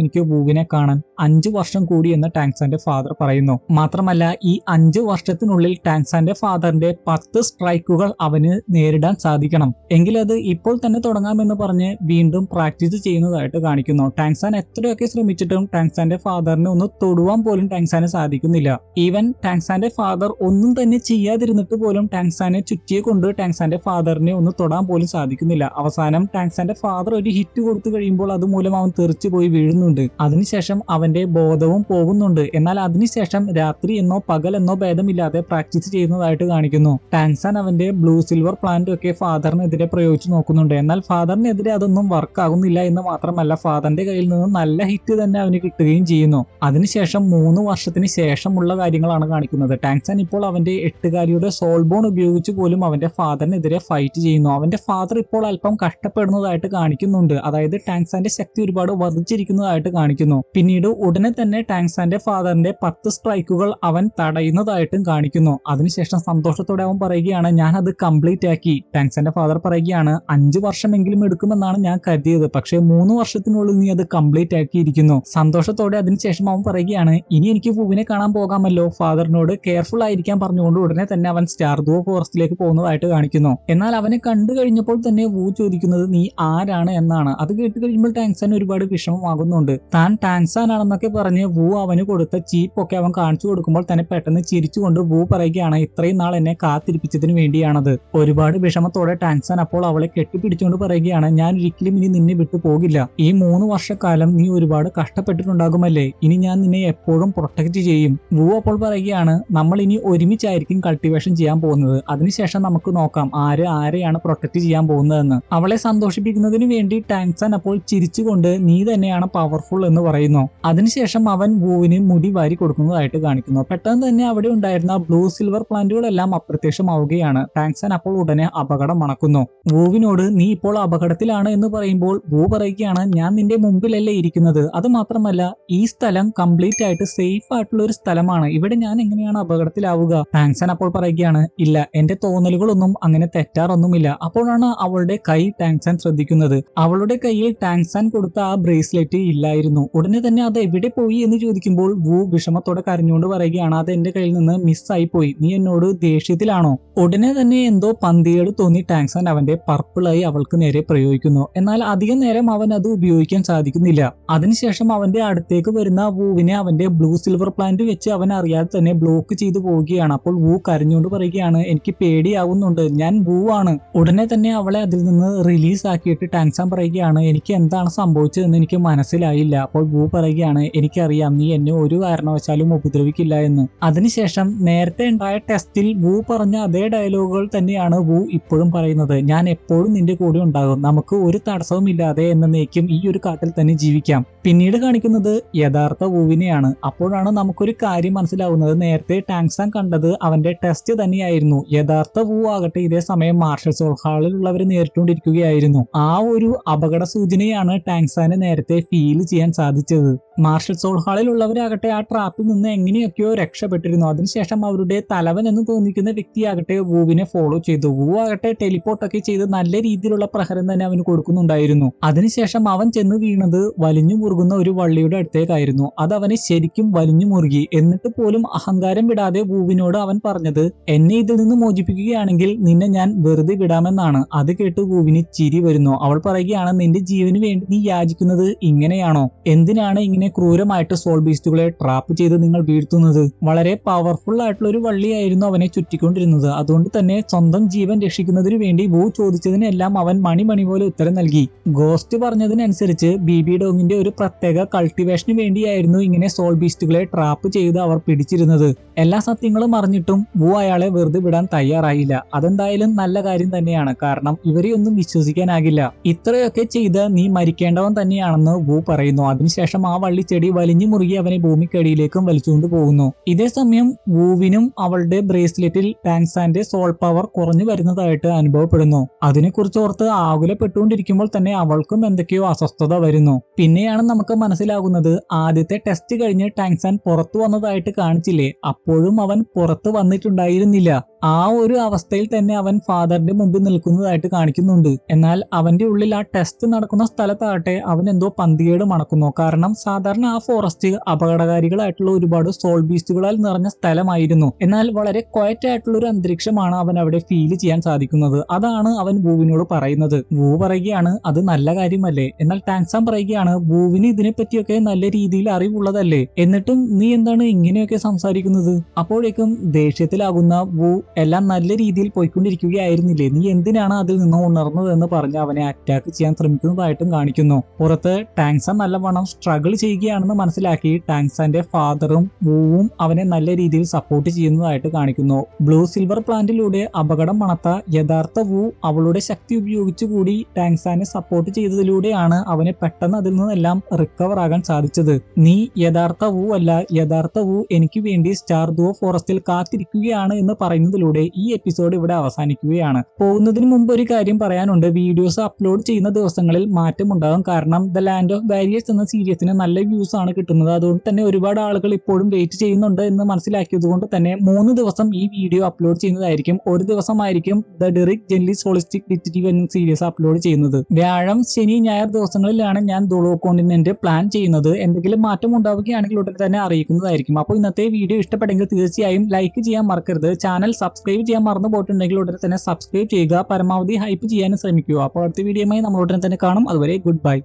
എനിക്ക് വൂവിനെ കാണാൻ? 5 വർഷം കൂടി എന്ന് ടാങ്സാന്റെ ഫാദർ പറയുന്നു. മാത്രമല്ല ഈ 5 വർഷത്തിനുള്ളിൽ ടാങ്സാന്റെ ഫാദറിന്റെ 10 സ്ട്രൈക്കുകൾ അവന് നേരിടാൻ സാധിക്കണം. എങ്കിലത് ഇപ്പോൾ തന്നെ തുടങ്ങാമെന്ന് പറഞ്ഞ് വീണ്ടും പ്രാക്ടീസ് ചെയ്യുന്നതായിട്ട് കാണിക്കുന്നു. ടാങ്സാൻ എത്രയൊക്കെ ശ്രമിച്ചിട്ടും ടാങ്സാന്റെ ഫാദറിനെ ഒന്ന് തൊടുവാൻ പോലും ടാങ്സാന് സാധിക്കുന്നില്ല. ഈവൻ ടാങ്സാന്റെ ഫാദർ ഒന്നും തന്നെ ചെയ്യാതിരുന്നിട്ട് പോലും ടാങ്സാനെ ചുറ്റിയെ കൊണ്ട് ടാങ്സാന്റെ ഫാദറിനെ ഒന്ന് തൊടാൻ പോലും സാധിക്കുന്നില്ല. അവസാനം ടാങ്സാന്റെ ഫാദർ ഒരു ഹിറ്റ് കൊടുത്തു കഴിയുമ്പോൾ അതുമൂലം അവൻ തെറിച്ചു പോയി വീഴുന്നുണ്ട്. അതിനുശേഷം അവന്റെ ബോധവും പോകുന്നുണ്ട്. എന്നാൽ അതിനുശേഷം രാത്രി എന്നോ പകൽ എന്നോ ഭേദമില്ലാതെ പ്രാക്ടീസ് ചെയ്യുന്നതായിട്ട് കാണിക്കുന്നു. ടാങ്സാൻ അവന്റെ ബ്ലൂ സിൽവർ പ്ലാന്റ് ഒക്കെ ഫാദറിനെതിരെ പ്രയോഗിച്ചു നോക്കുന്നുണ്ട്. എന്നാൽ ഫാദറിനെതിരെ അതൊന്നും വർക്ക് ആകുന്നില്ല എന്ന് മാത്രമല്ല ഫാദറിന്റെ കയ്യിൽ നിന്ന് നല്ല ഹിറ്റ് തന്നെ അവന് കിട്ടുകയും ചെയ്യുന്നു. അതിനുശേഷം 3 വർഷത്തിന് ശേഷമുള്ള കാര്യങ്ങളാണ് കാണിക്കുന്നത്. ടാങ്സാൻ ഇപ്പോൾ അവന്റെ 8 സോൾ ബോൺ ഉപയോഗിച്ച് പോലും അവന്റെ ഫാദറിനെതിരെ ഫൈറ്റ് ചെയ്യുന്നു. അവന്റെ ഫാദർ ഇപ്പോൾ അല്പം കഷ്ടപ്പെടുന്നതായിട്ട് കാണിക്കുന്നുണ്ട്. അതായത് ടാങ്സാന്റെ ശക്തി ഒരുപാട് വർദ്ധിച്ചിരിക്കുന്നതായിട്ട് കാണിക്കുന്നു. പിന്നീട് ഉടനെ തന്നെ ടാങ്സാന്റെ ഫാദറിന്റെ 10 സ്ട്രൈക്കുകൾ അവൻ തടയുന്നതായിട്ടും കാണിക്കുന്നു. അതിനുശേഷം സന്തോഷത്തോടെ അവൻ പറയുകയാണ്, ഞാൻ അത് കംപ്ലീറ്റ് ആക്കി. ടാങ്സാന്റെ ഫാദർ പറയുകയാണ്, 5 വർഷമെങ്കിലും എടുക്കുമെന്നാണ് ഞാൻ കരുതിയത്, പക്ഷേ 3 വർഷത്തിനുള്ളിൽ നീ അത് കംപ്ലീറ്റ് ആക്കിയിരിക്കുന്നു. സന്തോഷത്തോടെ അതിനുശേഷം അവൻ പറയുകയാണ്, ഇനി എനിക്ക് വൂവിനെ കാണാൻ പോകാമല്ലോ. ഫാദറിനോട് കെയർഫുൾ ആയിരിക്കാൻ പറഞ്ഞുകൊണ്ട് ഉടനെ തന്നെ അവൻ സ്റ്റാർഡുവോ ഫോറസ്റ്റിലേക്ക് പോകുന്നതായിട്ട് കാണിക്കുന്നു. എന്നാൽ അവനെ കണ്ടു കഴിഞ്ഞപ്പോൾ തന്നെ വൂ ചോദിക്കുന്നത് നീ ആരാണ് എന്നാണ്. അത് കേട്ട് കഴിയുമ്പോൾ ടാങ്സാൻ ഒരുപാട് വിഷമമാകുന്നുണ്ട്. താൻ ടാങ്സാൻ ആണെന്നൊക്കെ പറഞ്ഞ് വൂ അവന് കൊടുത്ത ചീപ്പൊക്കെ അവൻ കാണിച്ചു കൊടുക്കുമ്പോൾ തന്നെ പെട്ടെന്ന് ചിരിച്ചുകൊണ്ട് വൂ പറയുകയാണ്, ഇത്രയും നാൾ എന്നെ കാത്തിരിപ്പിച്ചതിന് വേണ്ടിയാണത്. ഒരുപാട് വിഷമത്തോടെ ടാങ്സാൻ അപ്പോൾ അവളെ കെട്ടിപ്പിടിച്ചുകൊണ്ട് പറയുകയാണ്, ഞാൻ ഒരിക്കലും ഇനി നിന്നെ വിട്ടു പോകില്ല. ഈ 3 വർഷക്കാലം നീ ഒരുപാട് കഷ്ടപ്പെട്ടിട്ടുണ്ടാകുമല്ലേ, ഇനി ഞാൻ നിന്നെ എപ്പോഴും പ്രൊട്ടക്ട് ചെയ്യും. വൂ അപ്പോൾ പറയുകയാണ്, നമ്മൾ ഇനി ഒരുമിച്ചായിരിക്കും കൾട്ടിവേഷൻ ചെയ്യാൻ പോകുന്നത്. അതിനുശേഷം നമുക്ക് നോക്കാം ആരെയാണ് പ്രൊട്ടക്ട് ചെയ്യാൻ പോകുന്നതെന്ന്. അവളെ സന്തോഷിപ്പിക്കുന്നതിന് വേണ്ടി ടാങ്സാൻ അപ്പോൾ ചിരിച്ചുകൊണ്ട് നീ തന്നെയാണ് പവർഫുൾ എന്ന് പറയുന്നു. അതിനുശേഷം അവൻ വൂവിന് മുടി വാരി കൊടുക്കുന്നതായിട്ട് കാണിക്കുന്നു. പെട്ടെന്ന് തന്നെ അവിടെ ഉണ്ടായിരുന്ന ബ്ലൂ സിൽവർ പ്ലാന്റുകളെല്ലാം അപ്രത്യക്ഷമാവുകയാണ്. ടാങ്സാൻ അപ്പോൾ ഉടനെ അപകടം മണക്കുന്നു. വൂവിനോട് നീ ഇപ്പോൾ അപകടത്തിലാണ് എന്ന് പറയുമ്പോൾ വൂ പറയുകയാണ്, ഞാൻ നിന്റെ മുമ്പിലല്ലേ ഇരിക്കുന്നത്. അത് മാത്രമല്ല ഈ സ്ഥലം കംപ്ലീറ്റ് ആയിട്ട് സേഫ് ആയിട്ടുള്ള ഒരു സ്ഥലമാണ്. ഇവിടെ ഞാൻ എങ്ങനെയാണ് അപകടത്തിലാവുക? ടാങ്സാൻ അപ്പോൾ പറയുകയാണ്, ഇല്ല, എന്റെ തോന്നലുകളൊന്നും അങ്ങനെ തെറ്റാറൊന്നുമില്ല. അപ്പോഴാണ് അവളുടെ കൈ ടാങ്സാൻ ശ്രദ്ധിക്കുന്നത്. അവളുടെ കയ്യിൽ ടാങ്സാൻ കൊടുത്ത ആ ബ്രേസ്ലെറ്റ് ഇല്ലായിരുന്നു. ഉടനെ തന്നെ അത് എവിടെ പോയി എന്ന് ചോദിക്കുമ്പോൾ വൂ വിഷമത്തോടെ കരഞ്ഞുകൊണ്ട് പറയുകയാണ്, അത് എന്റെ കയ്യിൽ നിന്ന് മിസ്സായി പോയി. നീ എന്നോട് ദേഷ്യത്തിലാണോ? ഉടനെ തന്നെ എന്തോ പന്തികേട് തോന്നി ടാങ്സാൻ അവന്റെ പർപ്പിളായി അവൾക്ക് നേരെ പ്രയോഗിക്കുന്നു. എന്നാൽ അധികം നേരം അവൻ അത് ഉപയോഗിക്കാൻ സാധിക്കുന്നില്ല. അതിനുശേഷം അവന്റെ അടുത്തേക്ക് വരുന്ന വൂവിനെ അവന്റെ ബ്ലൂ സിൽവർ പ്ലാന്റ് വെച്ച് അവൻ അറിയാതെ തന്നെ ബ്ലോക്ക് ചെയ്തു പോവുകയാണ്. അപ്പോൾ വൂ കരഞ്ഞുകൊണ്ട് പറയുകയാണ്, എനിക്ക് പേടിയാവുന്നുണ്ട്, ഞാൻ വൂ ആണ്. ഉടനെ തന്നെ അവളെ അതിൽ നിന്ന് റിലീസ് ആക്കിയിട്ട് ടാങ്സാൻ പറയുകയാണ്, എനിക്ക് എന്താണ് സംഭവിച്ചതെന്ന് എനിക്ക് മനസ്സിലായില്ല. അപ്പോൾ വൂ പറയുകയാണ്, എനിക്കറിയാം നീ എന്നെ ഒരു കാരണവശാലും ഉപദ്രവിക്കില്ല എന്ന്. അതിനുശേഷം നേരത്തെ ഉണ്ടായ ടെസ്റ്റിൽ വൂ പറഞ്ഞ അതേ ഡയലോഗുകൾ തന്നെയാണ് വൂ ഇപ്പോഴും പറയുന്നത്. ഞാൻ എപ്പോഴും നിന്റെ കൂടെ ഉണ്ടാകും, നമുക്ക് ഒരു തടസ്സവും ഇല്ലാതെ എന്നേക്കും ഈ ഒരു കാട്ടിൽ തന്നെ ജീവിക്കാം. പിന്നീട് കാണിക്കുന്നത് യഥാർത്ഥ വൂവിനെയാണ്. അപ്പോഴാണ് നമുക്കൊരു കാര്യം മനസ്സിലാവുന്നത്, നേരത്തെ ടാങ്സാൻ കണ്ടത് അവന്റെ ടെസ്റ്റ് തന്നെയായിരുന്നു. യഥാർത്ഥ വൂ ആകട്ടെ ഇതേ സമയം മാർഷൽ സോൾ ഹാളിലുള്ളവരെ നേരിട്ടുകൊണ്ടിരിക്കുകയായിരുന്നു. ആ ഒരു അപകട സൂചനയാണ് ടാങ്സാന് നേരത്തെ ഫീൽ ചെയ്യാൻ സാധിച്ചത്. മാർഷൽ സോൾ ഹാളിലുള്ളവരാകട്ടെ ആ ട്രാപ്പിൽ നിന്ന് എങ്ങനെയൊക്കെയോ രക്ഷപ്പെട്ടിരുന്നു. അതിനുശേഷം അവരുടെ തലവൻ എന്ന് തോന്നിക്കുന്ന വ്യക്തിയാകട്ടെ വൂവിനെ ഫോളോ ചെയ്തു. വൂ ആകട്ടെ ടെലിപ്പോർട്ടൊക്കെ ചെയ്ത് നല്ല രീതിയിലുള്ള പ്രഹരം തന്നെ അവന് കൊടുക്കുന്നുണ്ടായിരുന്നു. അതിനുശേഷം അവൻ ചെന്ന് വീണത് വലിഞ്ഞു മുറുകുന്ന ഒരു വള്ളിയുടെ അടുത്തേക്കായിരുന്നു. അത് അവനെ ശരിക്കും വലിഞ്ഞു മുറുകി. എന്നിട്ട് പോലും അഹങ്കാരം വിടാതെ വൂവിനോട് അവൻ പറഞ്ഞത്, എന്നെ ഇതിൽ നിന്ന് മോചിപ്പിക്കുകയാണെങ്കിൽ നിന്നെ ഞാൻ വെറുതെ വിടാമെന്നാണ്. അത് കേട്ട് വൂവിന് ചിരി വരുന്നു. അവൾ പറയുകയാണ്, നിന്റെ ജീവന് വേണ്ടി നീ യാചിക്കുന്നത് ഇങ്ങനെയാണോ? എന്തിനാണ് ഇങ്ങനെ ക്രൂരമായിട്ട് സോൾ ബീസ്റ്റുകളെ ട്രാപ്പ് ചെയ്ത് നിങ്ങൾ വീഴ്ത്തുന്നത്? വളരെ പവർഫുൾ ആയിട്ടുള്ള ഒരു വള്ളിയായിരുന്നു അവനെ ചുറ്റിക്കൊണ്ടിരുന്നത്. അതുകൊണ്ട് തന്നെ സ്വന്തം ജീവൻ രക്ഷിക്കുന്നതിന് വേണ്ടി വൂ ചോദിച്ചതിനെല്ലാം അവൻ മണി പോലെ ഉത്തരം നൽകി. ഗോസ്റ്റ് പറഞ്ഞതിനനുസരിച്ച് ബിബി ഡോങ്ങിന്റെ ഒരു പ്രത്യേക കൾട്ടിവേഷന് വേണ്ടിയായിരുന്നു ഇങ്ങനെ സോൾ ബീസ്റ്റുകളെ ട്രാപ്പ് ചെയ്ത് അവർ പിടിച്ചിരുന്നത്. എല്ലാ സത്യങ്ങളും അറിഞ്ഞിട്ടും വൂ അയാളെ വെറുതെ വിടാൻ തയ്യാറായില്ല. അതെന്തായാലും നല്ല കാര്യം തന്നെയാണ്, കാരണം ഇവരെ ഒന്നും വിശ്വസിക്കാനാകില്ല. ഇത്രയൊക്കെ ചെയ്ത് നീ മരിക്കേണ്ടവൻ തന്നെയാണെന്ന് വൂ പറയുന്നു. അതിനുശേഷം ആ വള്ളിച്ചെടി വലിഞ്ഞു മുറുകി അവനെ ഭൂമിക്കടിയിലേക്കും വലിച്ചുകൊണ്ട് പോകുന്നു. ഇതേ സമയം വൂവിനും അവളുടെ ബ്രേസ്ലെറ്റിൽ ടാങ്സാന്റെ സോൾ പവർ കുറഞ്ഞു വരുന്നതായിട്ട് അനുഭവപ്പെടുന്നു. അതിനെക്കുറിച്ച് ഓർത്ത് ആകുലപ്പെട്ടുകൊണ്ടിരിക്കുമ്പോൾ തന്നെ അവൾക്കും എന്തൊക്കെയോ അസ്വസ്ഥത വരുന്നു. പിന്നെയാണ് നമുക്ക് മനസ്സിലാകുന്നത്, ആദ്യത്തെ ടെസ്റ്റ് കഴിഞ്ഞ് ടാങ്സാൻ പുറത്തു വന്നതായിട്ട് കാണിച്ചില്ലേ, അപ്പോഴും അവൻ പുറത്ത് വന്നിട്ടുണ്ടായിരുന്നില്ല. ആ ഒരു അവസ്ഥയിൽ തന്നെ അവൻ ഫാദറിന്റെ മുമ്പിൽ നിൽക്കുന്നതായിട്ട് കാണിക്കുന്നുണ്ട്. എന്നാൽ അവന്റെ ഉള്ളിൽ ആ ടെസ്റ്റ് നടക്കുന്ന സ്ഥലത്താകട്ടെ അവൻ എന്തോ പന്തികേട് മണക്കുന്നു. കാരണം സാധാരണ ആ ഫോറസ്റ്റ് അപകടകാരികളായിട്ടുള്ള ഒരുപാട് സോൾ ബീസ്റ്റുകളാൽ നിറഞ്ഞ സ്ഥലമായിരുന്നു. എന്നാൽ വളരെ ക്വയറ്റ് ആയിട്ടുള്ള ഒരു അന്തരീക്ഷമാണ് അവൻ അവിടെ ഫീൽ ചെയ്യാൻ സാധിക്കുന്നത്. അതാണ് അവൻ വൂവിനോട് പറയുന്നത്. വൂ പറയുകയാണ്, അത് നല്ല കാര്യമല്ലേ? എന്നാൽ ടാങ്സാൻ പറയുകയാണ്, വൂവിന് ഇതിനെപ്പറ്റിയൊക്കെ നല്ല രീതിയിൽ അറിവുള്ളതല്ലേ, എന്നിട്ടും നീ എന്താണ് ഇങ്ങനെയൊക്കെ സംസാരിക്കുന്നത്? അപ്പോഴേക്കും ദേഷ്യത്തിലാകുന്ന വൂ എല്ലാം നല്ല രീതിയിൽ പോയിക്കൊണ്ടിരിക്കുകയായിരുന്നില്ലേ, നീ എന്തിനാണ് അതിൽ നിന്ന് ഉണർന്നതെന്ന് പറഞ്ഞ് അവനെ അറ്റാക്ക് ചെയ്യാൻ ശ്രമിക്കുന്നതായിട്ടും കാണിക്കുന്നു. പുറത്ത് ടാങ്സാൻ നല്ലവണ്ണം സ്ട്രഗിൾ ചെയ്യുകയാണെന്ന് മനസ്സിലാക്കി ടാങ്സാന്റെ ഫാദറും വൂവും അവനെ നല്ല രീതിയിൽ സപ്പോർട്ട് ചെയ്യുന്നതായിട്ട് കാണിക്കുന്നു. ബ്ലൂ സിൽവർ പ്ലാന്റിലൂടെ അപകടം മണത്ത യഥാർത്ഥ വൂ അവളുടെ ശക്തി ഉപയോഗിച്ചുകൂടി ടാങ്സാനെ സപ്പോർട്ട് ചെയ്തതിലൂടെയാണ് അവനെ പെട്ടെന്ന് അതിൽ നിന്നെല്ലാം റിക്കവർ ആകാൻ സാധിച്ചത്. നീ യഥാർത്ഥ വൂ അല്ല, യഥാർത്ഥ വൂ എനിക്ക് വേണ്ടി സ്റ്റാർ ദുവോ ഫോറസ്റ്റിൽ കാത്തിരിക്കുകയാണ് എന്ന് പറയുന്നതിലൂടെ ഈ എപ്പിസോഡ് ഇവിടെ അവസാനിക്കുകയാണ്. പോകുന്നതിന് മുമ്പ് ഒരു കാര്യം പറയാനുണ്ട്, വീഡിയോസ് അപ്ലോഡ് ചെയ്യുന്ന ദിവസങ്ങളിൽ മാറ്റം ഉണ്ടാകും. കാരണം ദ ലാൻഡ് ഓഫ് ബാരിയേഴ്സ് എന്ന സീരീസിന് നല്ല വ്യൂസ് ആണ് കിട്ടുന്നത്. അതുകൊണ്ട് തന്നെ ഒരുപാട് ആളുകൾ ഇപ്പോഴും വെയിറ്റ് ചെയ്യുന്നുണ്ട് എന്ന് മനസ്സിലാക്കിയത് കൊണ്ട് തന്നെ 3 ദിവസം ഈ വീഡിയോ അപ്ലോഡ് ചെയ്യുന്നതായിരിക്കും. ഒരു ദിവസമായിരിക്കും ദ ഡെറിക് ജെൻലിസ് ഹോളിസ്റ്റിക് ഡിറ്റക്റ്റീവ് എന്ന സീരീസ് അപ്ലോഡ് ചെയ്യുന്നത്. വ്യാഴം, ശനി, ഞായർ ദിവസങ്ങളിലാണ് ഞാൻ ദുളോ കോണ്ടിനെന്റ് പ്ലാൻ ചെയ്യുന്നത്. എന്തെങ്കിലും മാറ്റം ഉണ്ടാവുകയാണെങ്കിൽ ഉടനെ തന്നെ അറിയിക്കുന്നതായിരിക്കും. അപ്പോൾ ഇന്നത്തെ വീഡിയോ ഇഷ്ടപ്പെട്ടെങ്കിൽ തീർച്ചയായും ലൈക്ക് ചെയ്യാൻ മറക്കരുത്. ചാനൽ സബ്സ്ക്രൈബ് ചെയ്യാൻ മറന്നു പോയിട്ടുണ്ടെങ്കിൽ ഉടനെ തന്നെ സബ്സ്ക്രൈബ് ചെയ്യുക. പരമാവധി ഹൈപ്പ് ചെയ്യാൻ ശ്രമിക്കുക. അപ്പോൾ അടുത്ത വീഡിയോയുമായി നമ്മൾ ഉടനെ തന്നെ കാണും. അതുവരെ ഗുഡ് ബൈ.